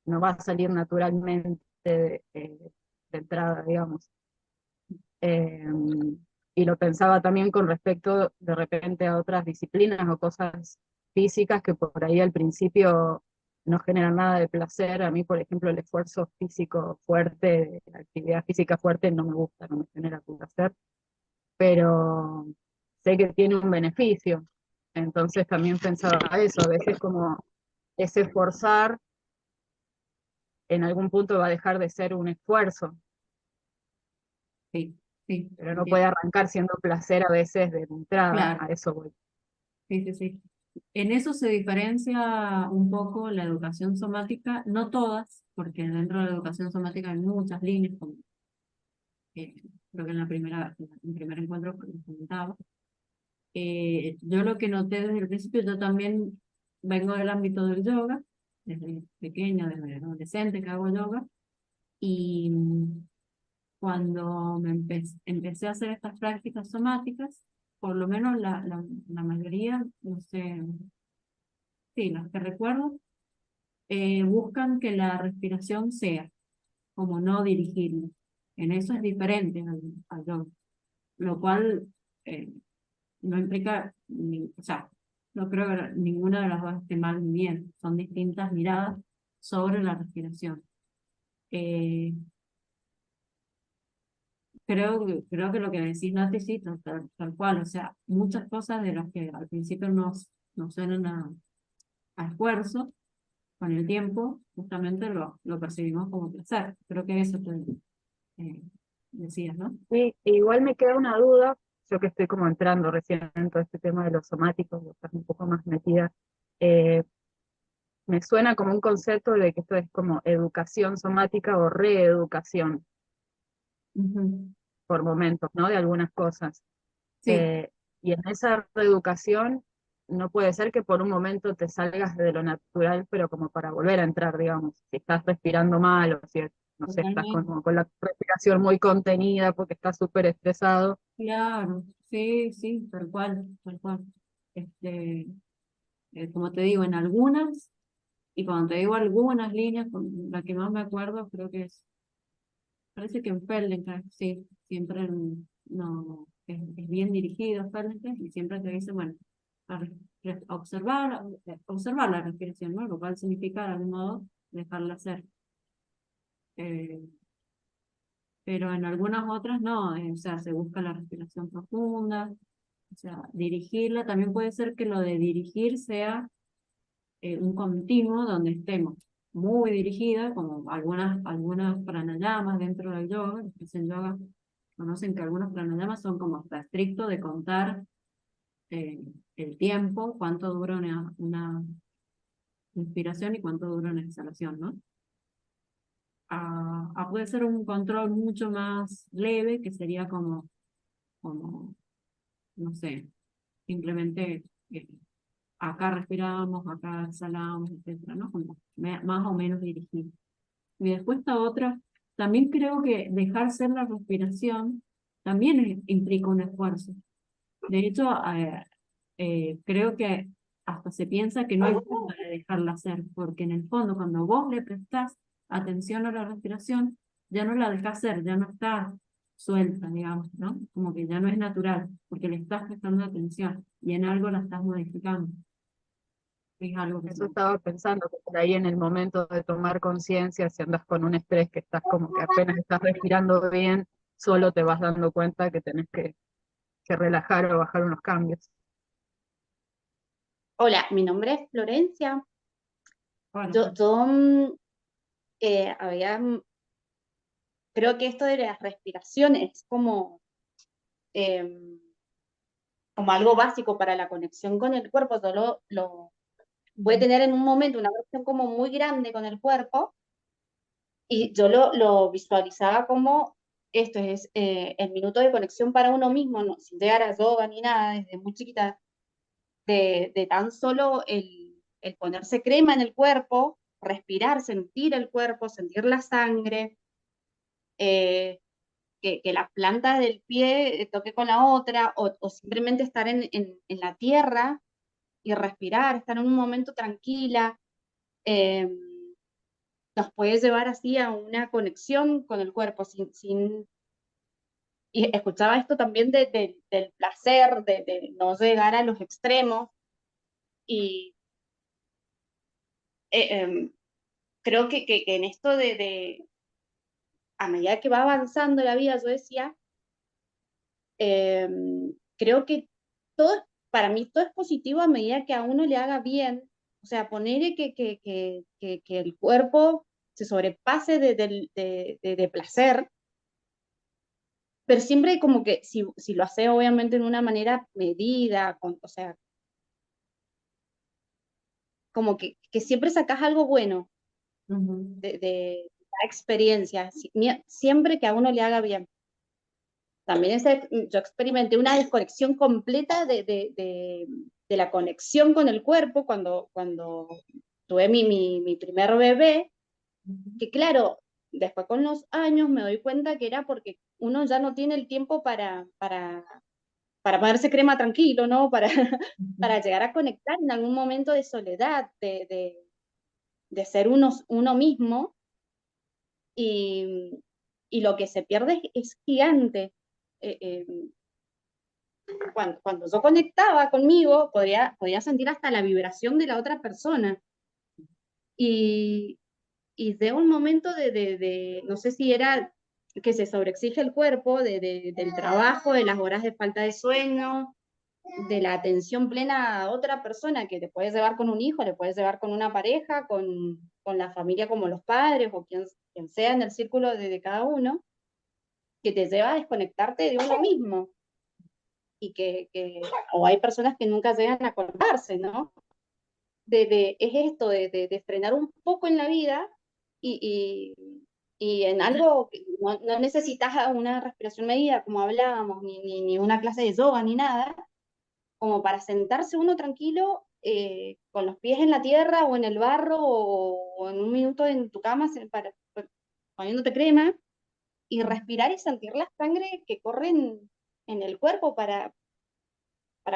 Speaker 7: No va a salir naturalmente de entrada, digamos. Y lo pensaba también con respecto de repente a otras disciplinas o cosas físicas que por ahí al principio no generan nada de placer. A mí, por ejemplo, el esfuerzo físico fuerte, la actividad física fuerte no me gusta, no me genera placer, pero sé que tiene un beneficio. Entonces también pensaba eso, a veces como ese esforzar en algún punto va a dejar de ser un esfuerzo,
Speaker 1: Sí,
Speaker 7: pero no puede arrancar siendo placer a veces de entrada,
Speaker 1: claro.
Speaker 7: a eso voy.
Speaker 1: Sí. En eso se diferencia un poco la educación somática, no todas, porque dentro de la educación somática hay muchas líneas, como creo que en el primer encuentro que les comentaba. Yo lo que noté desde el principio, yo también vengo del ámbito del yoga, desde pequeña, desde adolescente que hago yoga, y cuando empecé a hacer estas prácticas somáticas, por lo menos la mayoría, no sé, sí, las que recuerdo, buscan que la respiración sea, como no dirigirla. En eso es diferente al yoga, lo cual no implica, o sea, no creo que ninguna de las dos esté mal ni bien, son distintas miradas sobre la respiración. Eh, creo que lo que decís, Nati, sí, tal cual, o sea, muchas cosas de las que al principio nos suenan a esfuerzo, con el tiempo, justamente lo percibimos como placer. Creo que eso te decías, ¿no?
Speaker 7: Sí, igual me queda una duda, yo que estoy como entrando recién en todo este tema de los somáticos, estás un poco más metida. me suena como un concepto de que esto es como educación somática o reeducación
Speaker 1: Ujú.
Speaker 7: por momentos, ¿no? De algunas cosas.
Speaker 1: Sí,
Speaker 7: Y en esa reeducación no puede ser que por un momento te salgas de lo natural, pero como para volver a entrar, digamos, si estás respirando mal o si, no sé, estás
Speaker 1: totalmente.
Speaker 7: con la respiración muy contenida porque estás súper estresado.
Speaker 1: Claro, sí, sí, tal cual, tal cual. Este, como te digo, en algunas, y cuando te digo algunas líneas, con la que más me acuerdo, creo que es, parece que en Feldenkrais, sí, siempre no, es bien dirigido Feldenkrais, y siempre te dice, bueno, observar la respiración, ¿no? Lo cual significa, de algún modo, dejarla hacer. Eh, pero en algunas otras no, o sea, se busca la respiración profunda, o sea, dirigirla. También puede ser que lo de dirigir sea un continuo donde estemos muy dirigida, como algunas pranayamas dentro del yoga. Los que hacen yoga conocen que algunos pranayamas son como hasta estricto de contar eh, el tiempo, cuánto dura una inspiración y cuánto dura una exhalación, ¿no? Puede ser un control mucho más leve, que sería como no sé, simplemente acá respiramos, acá exhalamos, etcétera, ¿no? Como más o menos dirigido. Y después esta otra, también creo que dejar ser la respiración también implica un esfuerzo. De hecho, creo que hasta se piensa que no hay forma de dejarla hacer, porque en el fondo cuando vos le prestás atención a la respiración, ya no la dejás hacer, ya no está suelta, digamos, ¿no? Como que ya no es natural, porque le estás prestando atención y en algo la estás modificando. Es algo que se...
Speaker 7: Eso estaba pensando, que por ahí en el momento de tomar conciencia, si andas con un estrés que estás como que apenas estás respirando bien, solo te vas dando cuenta que tenés que relajar o bajar unos cambios.
Speaker 8: Hola, mi nombre es Florencia.
Speaker 1: Bueno,
Speaker 8: Yo había, creo que esto de las respiraciones es eh, como algo básico para la conexión con el cuerpo. Yo lo puede tener en un momento una conexión como muy grande con el cuerpo y yo lo visualizaba como esto es el minuto de conexión para uno mismo, no, sin llegar a yoga ni nada, desde muy chiquita, de tan solo el ponerse crema en el cuerpo, respirar, sentir el cuerpo, sentir la sangre, eh, que la planta del pie toque con la otra, o simplemente estar en la tierra y respirar, estar en un momento tranquila, eh, nos puede llevar así a una conexión con el cuerpo, y escuchaba esto también del placer, de no llegar a los extremos, y eh, eh, creo que en esto a medida que va avanzando la vida, yo decía, eh, creo que todo, para mí todo es positivo a medida que a uno le haga bien, o sea, poner que el cuerpo se sobrepase de placer, pero siempre como que si lo hace obviamente en una manera medida, o sea, como que siempre sacas algo bueno de la experiencia, siempre que a uno le haga bien. También yo experimenté una desconexión completa de la conexión con el cuerpo cuando tuve mi primer bebé, que claro, después con los años me doy cuenta que era porque uno ya no tiene el tiempo para ponerse crema tranquilo, ¿no? Para llegar a conectar en algún momento de soledad, de ser uno mismo, y, y lo que se pierde es gigante. Eh, eh, cuando yo conectaba conmigo, podía sentir hasta la vibración de la otra persona. Y, y de un momento no sé si era que se sobreexige el cuerpo, del trabajo, de las horas de falta de sueño, de la atención plena a otra persona que te puedes llevar con un hijo, le puedes llevar con una pareja, con la familia como los padres o quien sea en el círculo de cada uno, que te lleva a desconectarte de uno mismo. Y o hay personas que nunca llegan a acordarse, ¿no? es esto, de frenar un poco en la vida y en algo, que no necesitas una respiración medida, como hablábamos, ni una clase de yoga, ni nada, como para sentarse uno tranquilo, con los pies en la tierra o en el barro o en un minuto en tu cama poniéndote crema y respirar y sentir la sangre que corre en el cuerpo para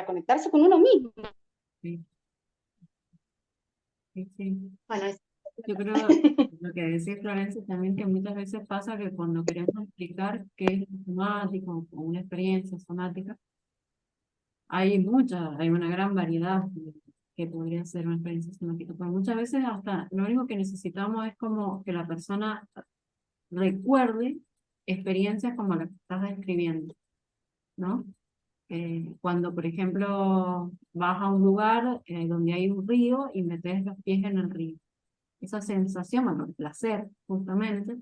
Speaker 8: conectarse con uno mismo.
Speaker 1: Sí, sí, sí.
Speaker 8: Bueno,
Speaker 1: Yo creo lo que decía Florencia también, que muchas veces pasa que cuando queremos explicar qué es lo somático o una experiencia somática, hay una gran variedad que podría ser una experiencia somática, pero muchas veces hasta lo único que necesitamos es como que la persona recuerde experiencias como las que estás describiendo, ¿no? Cuando, por ejemplo, vas a un lugar donde hay un río y metes los pies en el río. Esa sensación, bueno, el placer, justamente,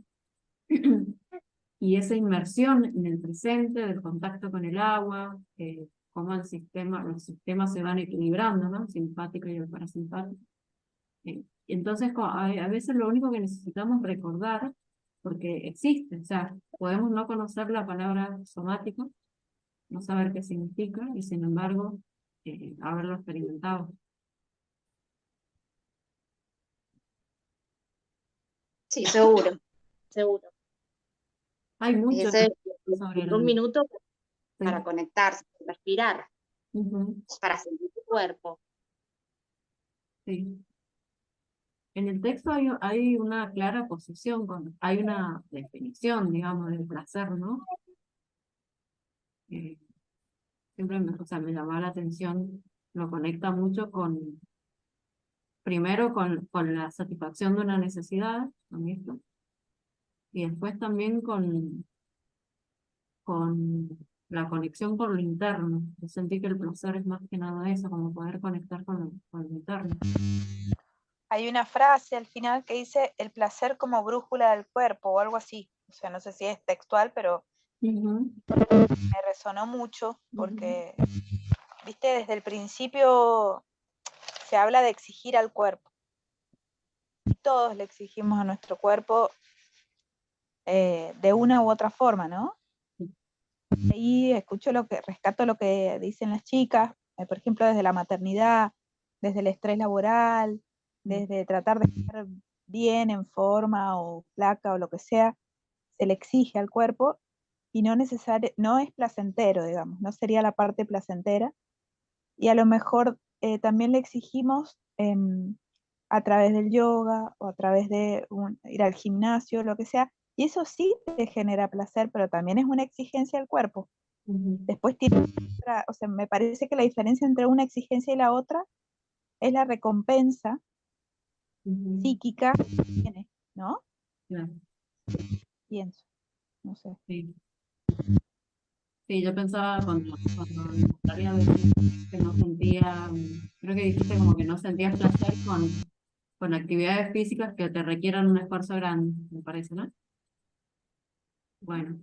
Speaker 1: y esa inmersión en el presente, del contacto con el agua, cómo los sistemas se van equilibrando, ¿no? El simpático y el parasimpático. Entonces, a veces lo único que necesitamos recordar, porque existe, o sea, podemos no conocer la palabra somático, no saber qué significa, y sin embargo, haberlo experimentado.
Speaker 8: sí, seguro, seguro.
Speaker 1: Hay mucho
Speaker 8: Ese
Speaker 1: sobre
Speaker 8: un minuto
Speaker 1: sí.
Speaker 8: para conectarse, respirar,
Speaker 1: Ujú,
Speaker 8: para sentir tu cuerpo.
Speaker 1: sí. En el texto hay una clara posición, hay una definición, digamos, del placer, ¿no? Eh, siempre o sea, me llamaba la atención, lo conecta mucho primero con la satisfacción de una necesidad, con esto, y después también con la conexión con lo interno. Yo sentí que el placer es más que nada eso, como poder conectar con lo interno.
Speaker 3: Hay una frase al final que dice el placer como brújula del cuerpo o algo así. O sea, no sé si es textual, pero
Speaker 1: Ujú,
Speaker 3: me resonó mucho porque, viste, desde el principio se habla de exigir al cuerpo. Y todos le exigimos a nuestro cuerpo de una u otra forma, ¿no? Ahí rescato lo que dicen las chicas, por ejemplo, desde la maternidad, desde el estrés laboral, desde tratar de estar bien, en forma o flaca o lo que sea, se le exige al cuerpo y no es placentero, digamos, no sería la parte placentera. Y a lo mejor también le exigimos a través del yoga o a través de ir al gimnasio, lo que sea, y eso sí te genera placer, pero también es una exigencia al cuerpo.
Speaker 1: ujú,
Speaker 3: Después tiene otra, o sea, me parece que la diferencia entre una exigencia y la otra es la recompensa
Speaker 1: ujú,
Speaker 3: psíquica que tiene, ¿no?
Speaker 1: claro,
Speaker 3: Pienso, no sé.
Speaker 1: sí. Sí, yo pensaba cuando Natalia decía que no sentía, creo que dijiste como que no sentías placer con actividades físicas que te requieran un esfuerzo grande, me parece, ¿no? Bueno,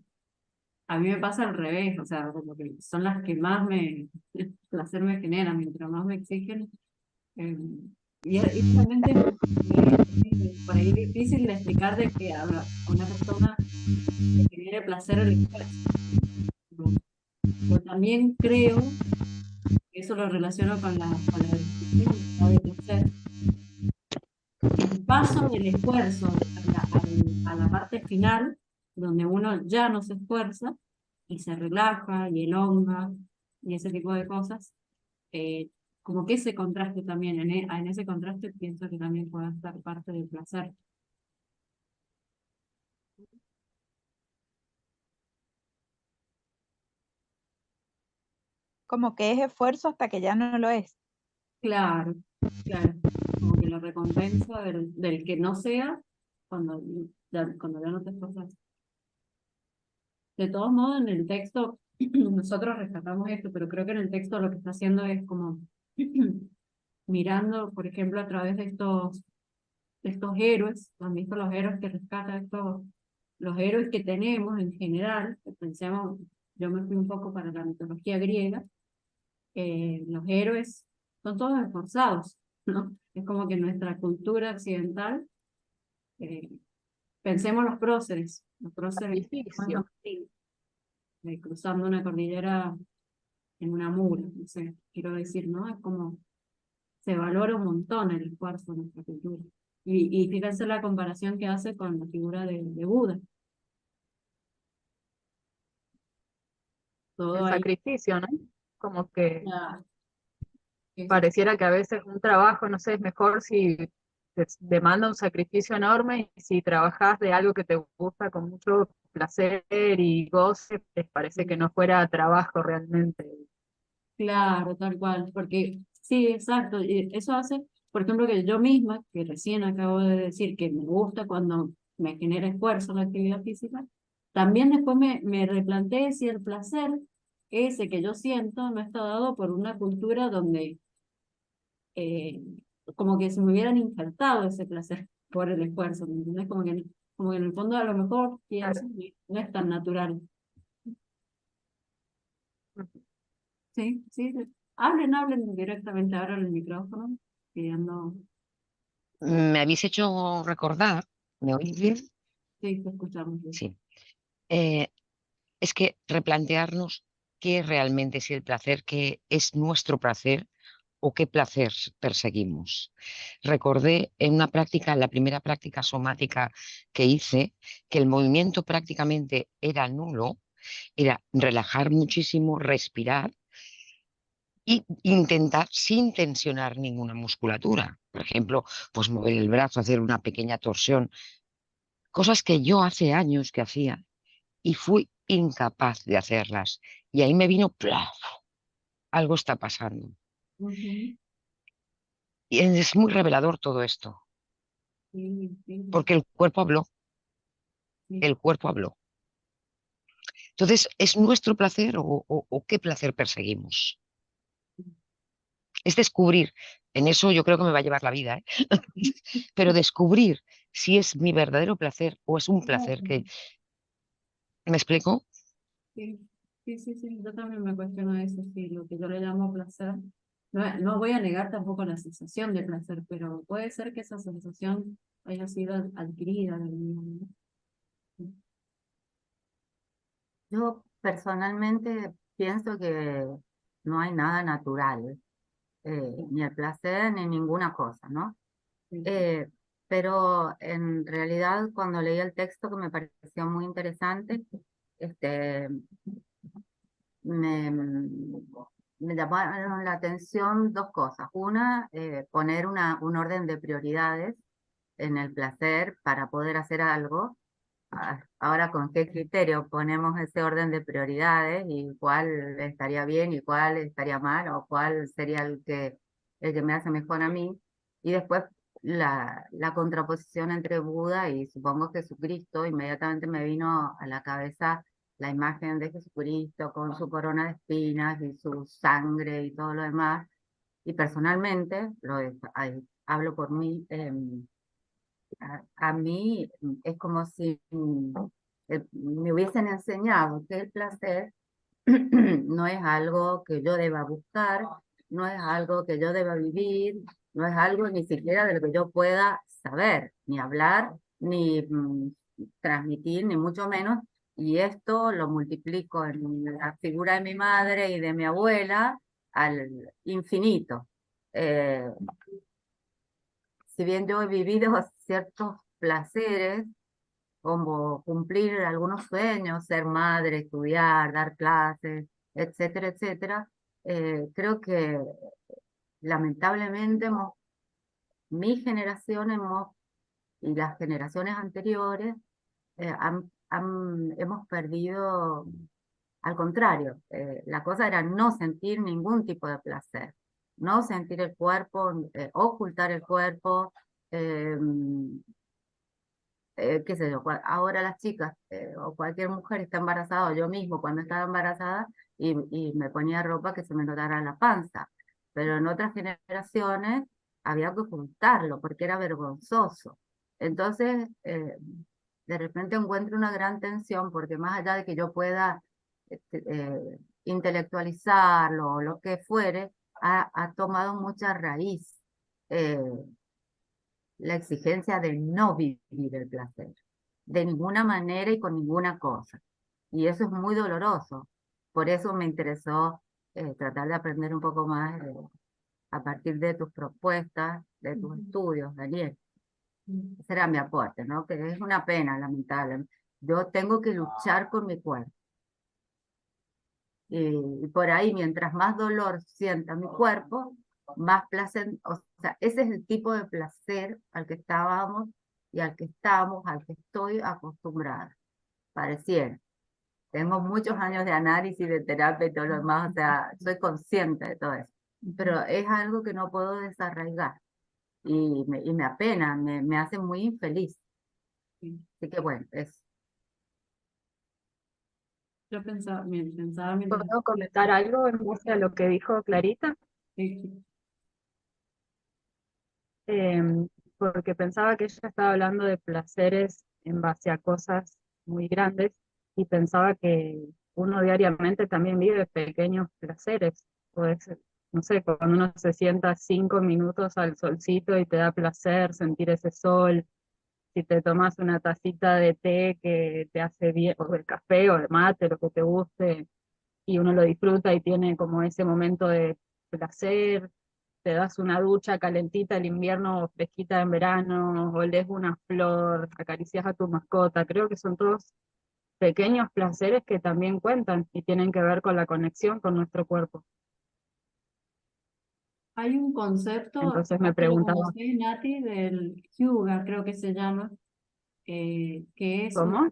Speaker 1: a mí me pasa al revés, o sea, como que son las que más placer me generan, mientras más me exigen. eh, y realmente por ahí difícil de explicar de que a una persona le genere placer el esfuerzo. Yo también creo, eso lo relaciono con la definición de placer, el paso del esfuerzo a la parte final, donde uno ya no se esfuerza y se relaja y elonga y ese tipo de cosas, eh, como que ese contraste también, en ese contraste pienso que también puede estar parte del placer.
Speaker 3: Como que es esfuerzo hasta que ya no lo es.
Speaker 1: Claro, claro, como que la recompensa del que no sea cuando ya no te esfuerzas. De todos modos, en el texto, nosotros rescatamos esto, pero creo que en el texto lo que está haciendo es como mirando, por ejemplo, a través de estos héroes, han visto los héroes que rescatan los héroes que tenemos en general, que pensemos, yo me fui un poco para la mitología griega, los héroes son todos esforzados, ¿no? Es como que en nuestra cultura occidental, pensemos los próceres
Speaker 7: Sacrificio.
Speaker 1: cruzando una cordillera en una mula, no sé, quiero decir, ¿no? Es como, se valora un montón el esfuerzo en nuestra cultura. Y fíjense la comparación que hace con la figura de Buda. Todo
Speaker 7: El
Speaker 1: ahí,
Speaker 7: sacrificio, ¿no? Como que
Speaker 1: la-
Speaker 7: pareciera que a veces un trabajo, no sé, es mejor si te demanda un sacrificio enorme y si trabajas de algo que te gusta con mucho placer y goce, te parece que no fuera trabajo realmente.
Speaker 1: Claro, tal cual, porque sí, exacto, y eso hace, por ejemplo, que yo misma, que recién acabo de decir que me gusta cuando me genera esfuerzo la actividad física, también después me replanteé si el placer ese que yo siento no está dado por una cultura donde eh, como que se me hubieran injertado ese placer por el esfuerzo, ¿me entiendes? Como que en el fondo a lo mejor pienso que no es tan natural. Sí, sí, sí. Hablen directamente ahora en el micrófono, pidiendo,
Speaker 9: Me habéis hecho recordar, ¿me oís bien?
Speaker 1: sí, te escuchamos bien.
Speaker 9: Sí. Eh, es que replantearnos qué realmente es el placer, qué es nuestro placer o qué placer perseguimos. Recordé en una práctica, en la primera práctica somática que hice, que el movimiento prácticamente era nulo, era relajar muchísimo, respirar y intentar sin tensionar ninguna musculatura. Por ejemplo, pues mover el brazo, hacer una pequeña torsión, cosas que yo hace años que hacía y fui incapaz de hacerlas. Y ahí me vino, ¡plaf! Algo está pasando.
Speaker 1: Ujú,
Speaker 9: Y es muy revelador todo esto,
Speaker 1: sí, sí,
Speaker 9: porque el cuerpo habló,
Speaker 1: sí.
Speaker 9: el cuerpo habló. Entonces, ¿es nuestro placer o qué placer perseguimos? Es descubrir, en eso yo creo que me va a llevar la vida, ¿eh? Pero descubrir si es mi verdadero placer o es un placer que... ¿Me explico?
Speaker 1: Sí, sí, sí, sí, yo también me cuestiono eso, sí, lo que yo le llamo placer. No, no voy a negar tampoco la sensación de placer, pero puede ser que esa sensación haya sido adquirida de algún modo, ¿no?
Speaker 5: Yo personalmente pienso que no hay nada natural, ni el placer ni ninguna cosa, ¿no?
Speaker 1: Sí,
Speaker 5: Eh, pero en realidad cuando leí el texto que me pareció muy interesante, este, me, me llamaron la atención dos cosas. Una, poner un orden de prioridades en el placer para poder hacer algo. Ahora, ¿con qué criterio ponemos ese orden de prioridades y cuál estaría bien y cuál estaría mal o cuál sería el que me hace mejor a mí? Y después la contraposición entre Buda y supongo Jesucristo, inmediatamente me vino a la cabeza la imagen de Jesucristo con su corona de espinas y su sangre y todo lo demás. Y personalmente, hablo por mí, a mí es como si me hubiesen enseñado que el placer no es algo que yo deba buscar, no es algo que yo deba vivir, no es algo ni siquiera de lo que yo pueda saber, ni hablar, ni transmitir, ni mucho menos. Y esto lo multiplico en la figura de mi madre y de mi abuela al infinito. Eh, si bien yo he vivido ciertos placeres, como cumplir algunos sueños, ser madre, estudiar, dar clases, etcétera, etcétera, creo que lamentablemente mi generación y las generaciones anteriores hemos perdido, al contrario, la cosa era no sentir ningún tipo de placer, no sentir el cuerpo, ocultar el cuerpo, eh, qué sé yo, ahora las chicas o cualquier mujer está embarazada, o yo mismo cuando estaba embarazada y me ponía ropa que se me notara la panza, pero en otras generaciones había que ocultarlo porque era vergonzoso. Entonces, de repente encuentro una gran tensión porque más allá de que yo pueda intelectualizarlo o lo que fuere, ha tomado mucha raíz eh, la exigencia de no vivir el placer, de ninguna manera y con ninguna cosa. Y eso es muy doloroso. Por eso me interesó tratar de aprender un poco más a partir de tus propuestas, de tus
Speaker 1: Ujú.
Speaker 5: estudios, Daniel.
Speaker 1: Ujú.
Speaker 5: Ese era mi aporte, ¿no? Que es una pena, lamentable. Yo tengo que luchar con mi cuerpo. Y por ahí, mientras más dolor sienta mi cuerpo, más placer, o sea, ese es el tipo de placer al que estábamos y al que estamos, al que estoy acostumbrada, pareciera. Tengo muchos años de análisis, de terapia y todo lo demás, o sea, soy consciente de todo eso, pero es algo que no puedo desarraigar y me apena, me hace muy infeliz.
Speaker 1: Sí.
Speaker 5: Así que bueno,
Speaker 1: Yo pensaba mientras...
Speaker 7: ¿Puedo comentar algo en base a lo que dijo Clarita?
Speaker 1: Sí,
Speaker 7: Porque pensaba que ella estaba hablando de placeres en base a cosas muy grandes y pensaba que uno diariamente también vive pequeños placeres. Puede ser, no sé, cuando uno se sienta 5 minutos al solcito y te da placer sentir ese sol, si te tomas una tacita de té que te hace bien, o de café o de mate, lo que te guste, y uno lo disfruta y tiene como ese momento de placer, te das una ducha calentita el invierno o fresquita en verano, olés una flor, acaricias a tu mascota, creo que son todos pequeños placeres que también cuentan y tienen que ver con la conexión con nuestro cuerpo.
Speaker 1: hay un concepto,
Speaker 7: Entonces me
Speaker 1: capaz que lo
Speaker 7: preguntaba,
Speaker 1: conocés, Nati, del Hyuga, creo que se llama, que es
Speaker 7: ¿cómo?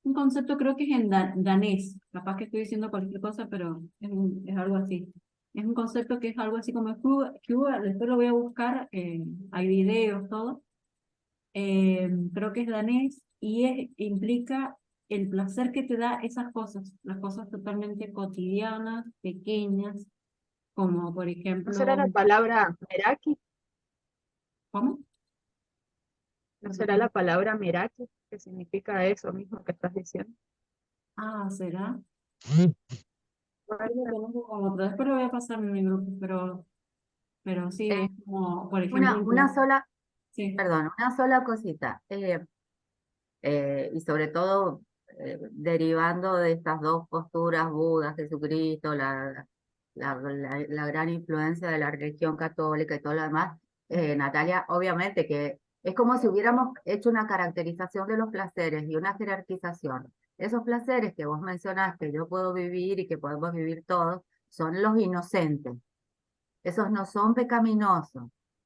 Speaker 1: un concepto creo que es en danés, capaz que estoy diciendo cualquier cosa, pero es algo así. Es un concepto que es algo así como Hyuga, después lo voy a buscar, hay videos, todo. Creo que es danés y implica el placer que te da esas cosas, las cosas totalmente cotidianas, pequeñas, como por
Speaker 7: ¿No será
Speaker 1: ejemplo,
Speaker 7: la palabra meraki?
Speaker 1: ¿cómo?
Speaker 7: ¿No será la palabra meraki que significa eso mismo que estás diciendo?
Speaker 1: Ah, ¿será?
Speaker 7: Puede
Speaker 1: Yo lo
Speaker 7: ser.
Speaker 1: conozco como otra, después lo voy a pasar en mi grupo, pero sí,
Speaker 5: Eh,
Speaker 1: es como, por ejemplo,
Speaker 5: una sola,
Speaker 1: sí,
Speaker 5: perdón, una sola cosita. Y sobre todo derivando de estas dos posturas, Buda, Jesucristo, la gran influencia de la religión católica y todo lo demás, Natalia, obviamente que es como si hubiéramos hecho una caracterización de los placeres y una jerarquización. Esos placeres que vos mencionaste, yo puedo vivir y que podemos vivir todos, son los inocentes. Esos no son pecaminosos.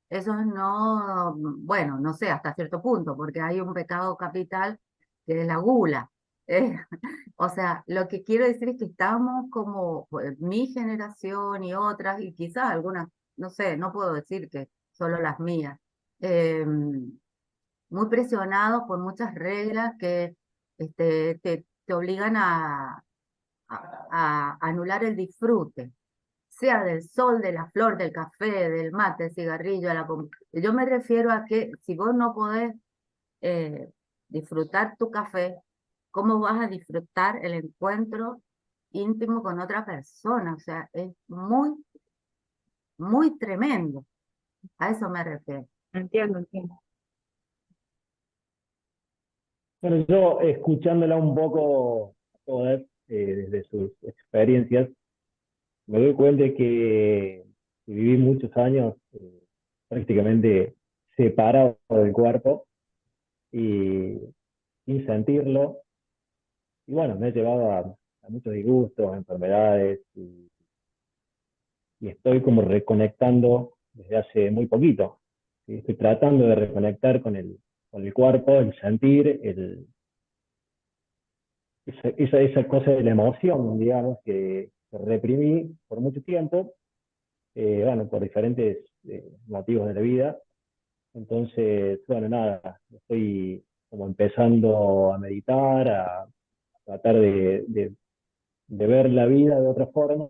Speaker 5: Esos no, bueno, no sé, hasta cierto punto, porque hay un pecado capital que es la gula. Eh, o sea, lo que quiero decir es que estamos como mi generación y otras, y quizás algunas, no sé, no puedo decir que solo las mías, eh, muy presionados por muchas reglas que te obligan a anular el disfrute, sea del sol, de la flor, del café, del mate, del cigarrillo, yo me refiero a que si vos no podés disfrutar tu café, ¿cómo vas a disfrutar el encuentro íntimo con otra persona? O sea, es muy, muy tremendo. A eso me refiero.
Speaker 7: Entiendo, entiendo.
Speaker 6: Bueno, yo escuchándola un poco a todas, desde sus experiencias, me doy cuenta de que viví muchos años prácticamente separado del cuerpo y sin sentirlo. Y bueno, me ha llevado a muchos disgustos, enfermedades, y estoy como reconectando desde hace muy poquito. ¿Sí? Estoy tratando de reconectar con el cuerpo, el sentir, esa cosa de la emoción, digamos, que reprimí por mucho tiempo, bueno, por diferentes motivos de la vida. Entonces, bueno, nada, estoy como empezando a meditar, a tratar de ver la vida de otra forma,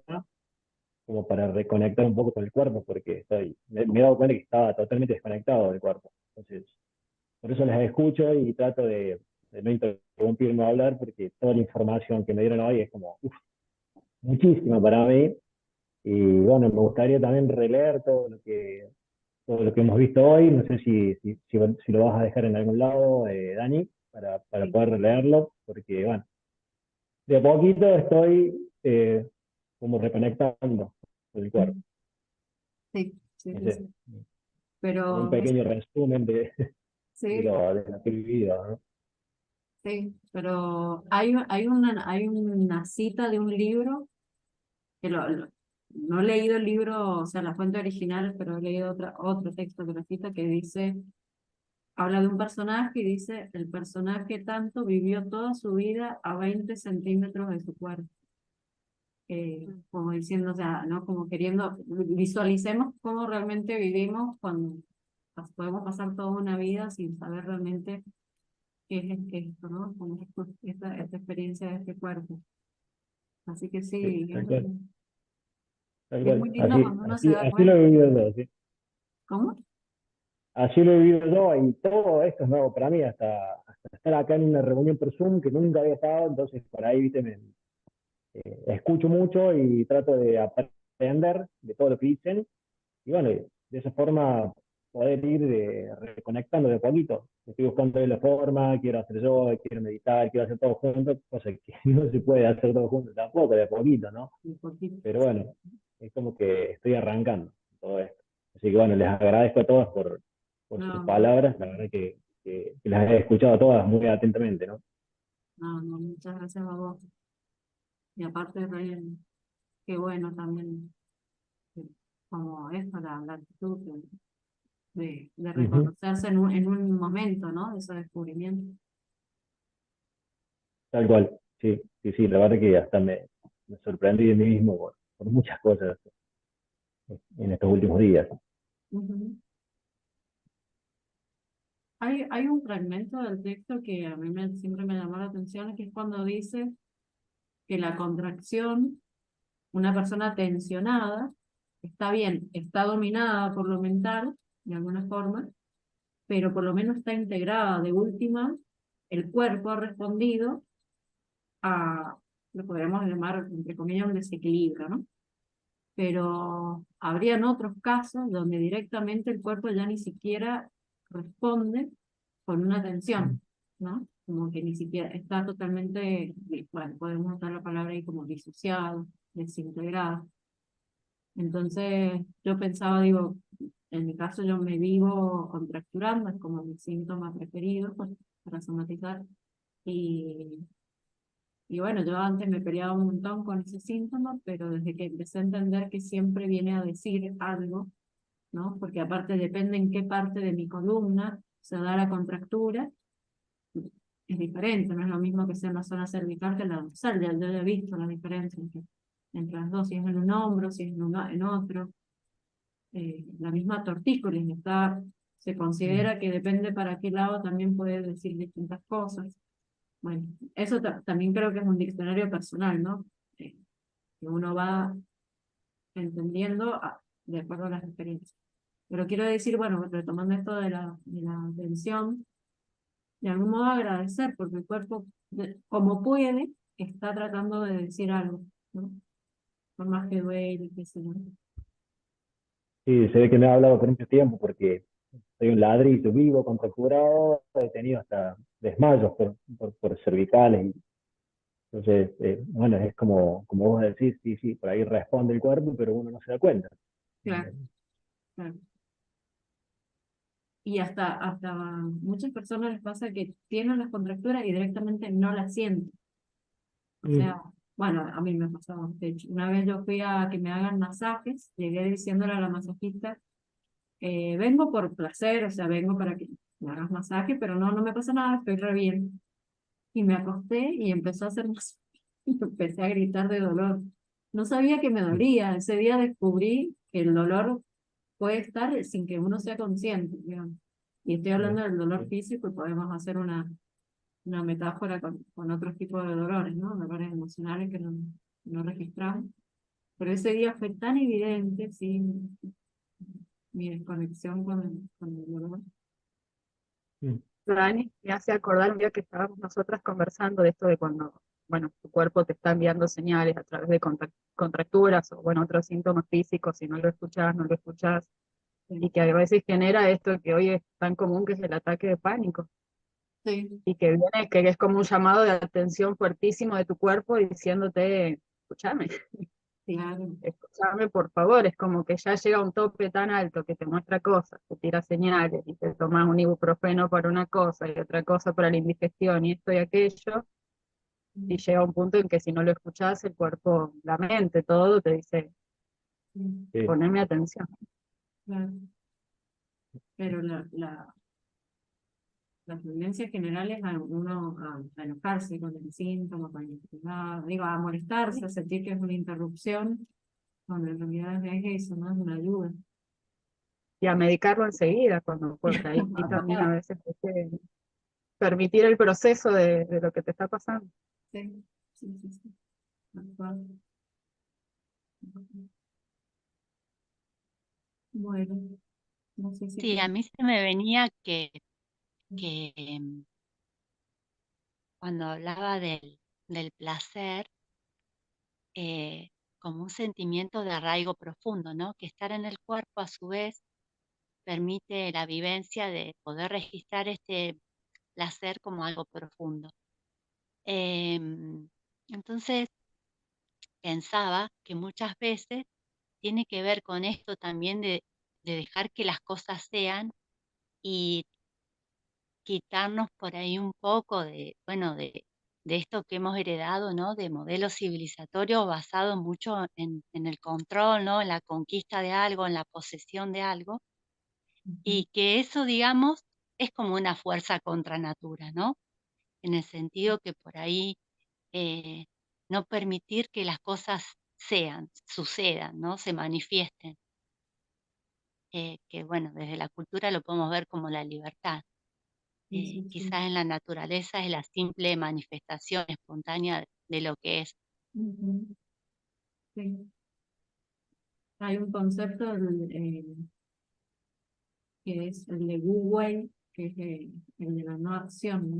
Speaker 6: como para reconectar un poco con el cuerpo, porque me he dado cuenta que estaba totalmente desconectado del cuerpo. Entonces, por eso les escucho y trato de no interrumpir, no hablar, porque toda la información que me dieron hoy es como, muchísima para mí. Y bueno, me gustaría también releer todo todo lo que hemos visto hoy. No sé si lo vas a dejar en algún lado, Dani, para
Speaker 1: Sí,
Speaker 6: poder leerlo, porque bueno, de a poquito estoy como reconectando con el cuerpo.
Speaker 1: sí, sí,
Speaker 6: No
Speaker 1: sí,
Speaker 6: sé,
Speaker 1: sí.
Speaker 6: como un
Speaker 1: Pero
Speaker 6: pequeño resumen
Speaker 1: sí,
Speaker 6: de lo que he vivido, ¿no?
Speaker 1: sí, pero hay una cita de un libro que no he leído el libro, o sea, la fuente original, pero he leído otro texto de la cita que dice, habla de un personaje y dice, el personaje tanto vivió toda su vida a 20 centímetros de su cuerpo. Como diciendo, o sea, ¿no? Como queriendo, visualicemos cómo realmente vivimos cuando podemos pasar toda una vida sin saber realmente qué es esto, ¿no? Como esta experiencia de este cuerpo. Así que
Speaker 6: Sí,
Speaker 1: sí,
Speaker 6: tal cual, tal
Speaker 1: es
Speaker 6: cual.
Speaker 1: muy lindo cuando uno se da
Speaker 6: Así lo
Speaker 1: cuenta.
Speaker 6: he vivido yo, sí.
Speaker 1: ¿Cómo?
Speaker 6: Así lo he vivido yo y todo esto es nuevo para mí, hasta estar acá en una reunión por Zoom que nunca había estado, entonces por ahí, viste, escucho mucho y trato de aprender de todo lo que dicen y bueno, de esa forma poder ir reconectando de a poquito. Estoy buscando la forma, quiero hacer yoga, quiero meditar, quiero hacer todo junto, cosa que no se puede hacer todo junto tampoco, de a poquito, ¿no?
Speaker 1: Un poquito.
Speaker 6: Pero bueno, es como que estoy arrancando todo esto. Así que bueno, les agradezco a todos por sus
Speaker 1: No, no,
Speaker 6: palabras, la verdad que las he escuchado todas muy atentamente, ¿no?
Speaker 1: no, no, muchas gracias a vos. Y aparte, qué bueno también, eh, como esto, la actitud de
Speaker 6: Ujú.
Speaker 1: reconocerse en un momento, ¿no? De ese descubrimiento.
Speaker 6: Tal cual, sí, sí, sí, la verdad que hasta me sorprendí de mí mismo por muchas cosas en estos últimos días.
Speaker 1: Ujú. Hay un fragmento del texto que a mí siempre me llamó la atención, que es cuando dice que la contracción, una persona tensionada, está bien, está dominada por lo mental, de alguna forma, pero por lo menos está integrada. De última, el cuerpo ha respondido a, lo podríamos llamar, entre comillas, un desequilibrio, ¿no? Pero habrían otros casos donde directamente el cuerpo ya ni siquiera responde con una tensión, ¿no? Como que ni siquiera está totalmente, bueno, podemos usar la palabra ahí como disociado, desintegrado. Entonces yo pensaba, digo, en mi caso yo me vivo contracturando, es como mi síntoma preferido, pues, para somatizar. Y, y bueno, yo antes me peleaba un montón con ese síntoma, pero desde que empecé a entender que siempre viene a decir algo, ¿no? Porque aparte depende en qué parte de mi columna se da la contractura, es diferente, no es lo mismo que sea en la zona cervical que en la dorsal, yo ya he visto la diferencia entre las dos, si es en un hombro, si es en otro. La misma tortícolis se considera que depende para qué lado también puede decir distintas cosas. Bueno, eso también creo que es un diccionario personal, ¿no? Que uno va entendiendo de acuerdo a las experiencias. Pero quiero decir, bueno, retomando esto de la atención, de algún modo agradecer, porque el cuerpo, como puede, está tratando de decir algo, ¿no? Por más que duele, que se...
Speaker 6: Sí, se ve que me ha hablado por mucho tiempo porque soy un ladrillo vivo, contracturado, he tenido hasta desmayos por cervicales. Entonces, bueno, es como vos decís, sí, sí, por ahí responde el cuerpo, pero uno no se da cuenta.
Speaker 1: Claro, claro. Y hasta muchas personas les pasa que tienen las contracturas y directamente no las sienten. O
Speaker 6: Mm.
Speaker 1: sea, bueno, a mí me pasó, de hecho, una vez yo fui a que me hagan masajes, llegué diciéndole a la masajista, vengo por placer, o sea, vengo para que me hagas masaje, pero no me pasa nada, estoy re bien. Y me acosté y empezó a hacer masaje y empecé a gritar de dolor. No sabía que me dolía, ese día descubrí que el dolor puede estar sin que uno sea consciente, digamos. Y estoy hablando del dolor
Speaker 6: Sí.
Speaker 1: físico y podemos hacer una metáfora con otros tipos de dolores, ¿no? Dolores emocionales que no registramos. Pero ese día fue tan evidente, sí, mi desconexión con el dolor.
Speaker 6: Mm.
Speaker 7: Dani, me hace acordar un día que estábamos nosotras conversando de esto de cuando, bueno, tu cuerpo te está enviando señales a través de contracturas o, bueno, otros síntomas físicos, si no lo escuchás, no lo escuchás. y que a veces genera esto que hoy es tan común, que es el ataque de pánico,
Speaker 1: Sí,
Speaker 7: y que viene, que es como un llamado de atención fuertísimo de tu cuerpo diciéndote, escúchame,
Speaker 1: claro.
Speaker 7: escúchame por favor. Es como que ya llega a un tope tan alto que te muestra cosas, te tira señales, y te tomas un ibuprofeno para una cosa y otra cosa para la indigestión y esto y aquello, y llega un punto en que si no lo escuchás, el cuerpo, la mente, todo te dice,
Speaker 1: Sí,
Speaker 6: Sí,
Speaker 7: poneme atención.
Speaker 1: claro. Pero las tendencias generales a uno a enojarse con el síntoma, digo, a molestarse, a sentir que es una interrupción, cuando en realidad es eso, no es una ayuda.
Speaker 7: Y a medicarlo enseguida, cuando por ahí también a veces hay que permitir el proceso de lo que te está pasando.
Speaker 1: Sí, sí, sí, sí. Tal cual. Bueno, no sé si
Speaker 2: Sí, a mí se me venía que cuando hablaba del placer, como un sentimiento de arraigo profundo, ¿no? Que estar en el cuerpo a su vez permite la vivencia de poder registrar este placer como algo profundo. Entonces pensaba que muchas veces tiene que ver con esto también de dejar que las cosas sean y quitarnos por ahí un poco de, bueno, de esto que hemos heredado, ¿no? De modelos civilizatorios basados mucho en el control, ¿no? En la conquista de algo, en la posesión de algo, y que eso, digamos, es como una fuerza contra natura, ¿no? En el sentido que por ahí eh, no permitir que las cosas sean, sucedan, ¿no? Se manifiesten. Que bueno, desde la cultura lo podemos ver como la libertad.
Speaker 1: sí, sí, sí.
Speaker 2: Quizás en la naturaleza es la simple manifestación espontánea de lo que es.
Speaker 1: Ujú. Sí. Hay un concepto que es el de Wu Wei, que es el de la no acción, ¿no?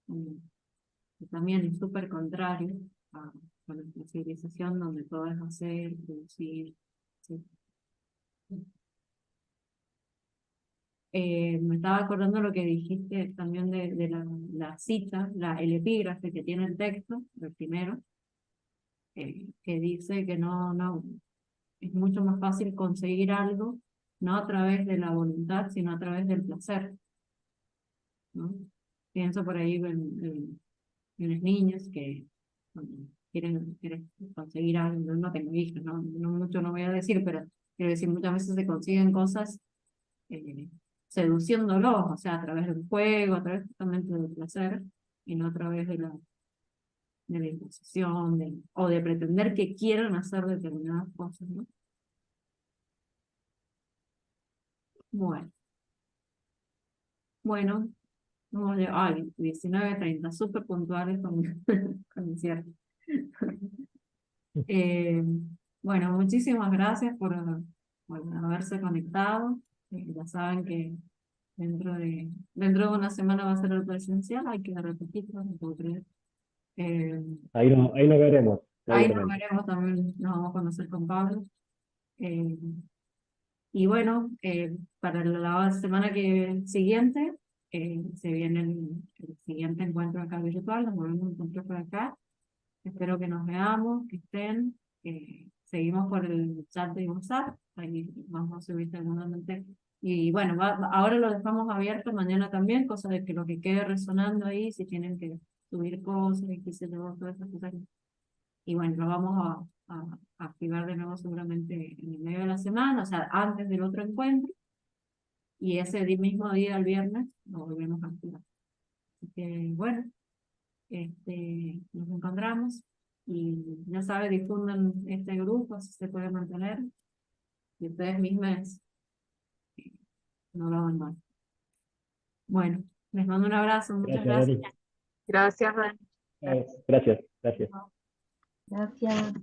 Speaker 1: Mm, que también es súper contrario a nuestra civilización, donde todo es hacer, producir. Sí. Me estaba acordando lo que dijiste también de la cita, el epígrafe que tiene el texto, el primero, que dice que no, es mucho más fácil conseguir algo, no a través de la voluntad, sino a través del placer, ¿no? Pienso por ahí en los niños que quieren conseguir algo. No tengo hijos, no mucho no voy a decir, pero quiero decir, muchas veces se consiguen cosas eh, seduciéndolos, o sea, a través del juego, a través justamente del placer, y no a través de la imposición, o de pretender que quieran hacer determinadas cosas, ¿no? Bueno, bueno, ay, 19:30, súper puntuales con, con el cierre. Eh, bueno, muchísimas gracias por haberse conectado. Ya saben que dentro de una semana va a ser el presencial, hay que repetirlo, no puedo creer. Eh,
Speaker 6: ahí nos veremos,
Speaker 1: ahí nos
Speaker 6: seguramente.
Speaker 1: veremos también, nos vamos a conocer con Pablo. Eh, y bueno, para la semana siguiente, se viene el siguiente encuentro acá virtual, nos volvemos a encontrar por acá. Espero que nos veamos, que estén. Seguimos por el chat de WhatsApp, ahí vamos a subir seguramente. Y bueno, ahora lo dejamos abierto, mañana también, cosa de que lo que quede resonando ahí, si tienen que subir cosas, y qué sé yo, todas esas cosas. Y bueno, lo vamos a activar de nuevo seguramente en el medio de la semana, o sea, antes del otro encuentro. Y ese mismo día, el viernes, lo volvemos a activar. Así que bueno, nos encontramos y ya sabe, difundan este grupo, así se puede mantener y ustedes mismas no lo abandonen. Bueno, les mando un abrazo, muchas
Speaker 6: Gracias,
Speaker 1: gracias.
Speaker 6: Dani.
Speaker 7: Gracias, Dani.
Speaker 6: Gracias, gracias.
Speaker 5: Gracias.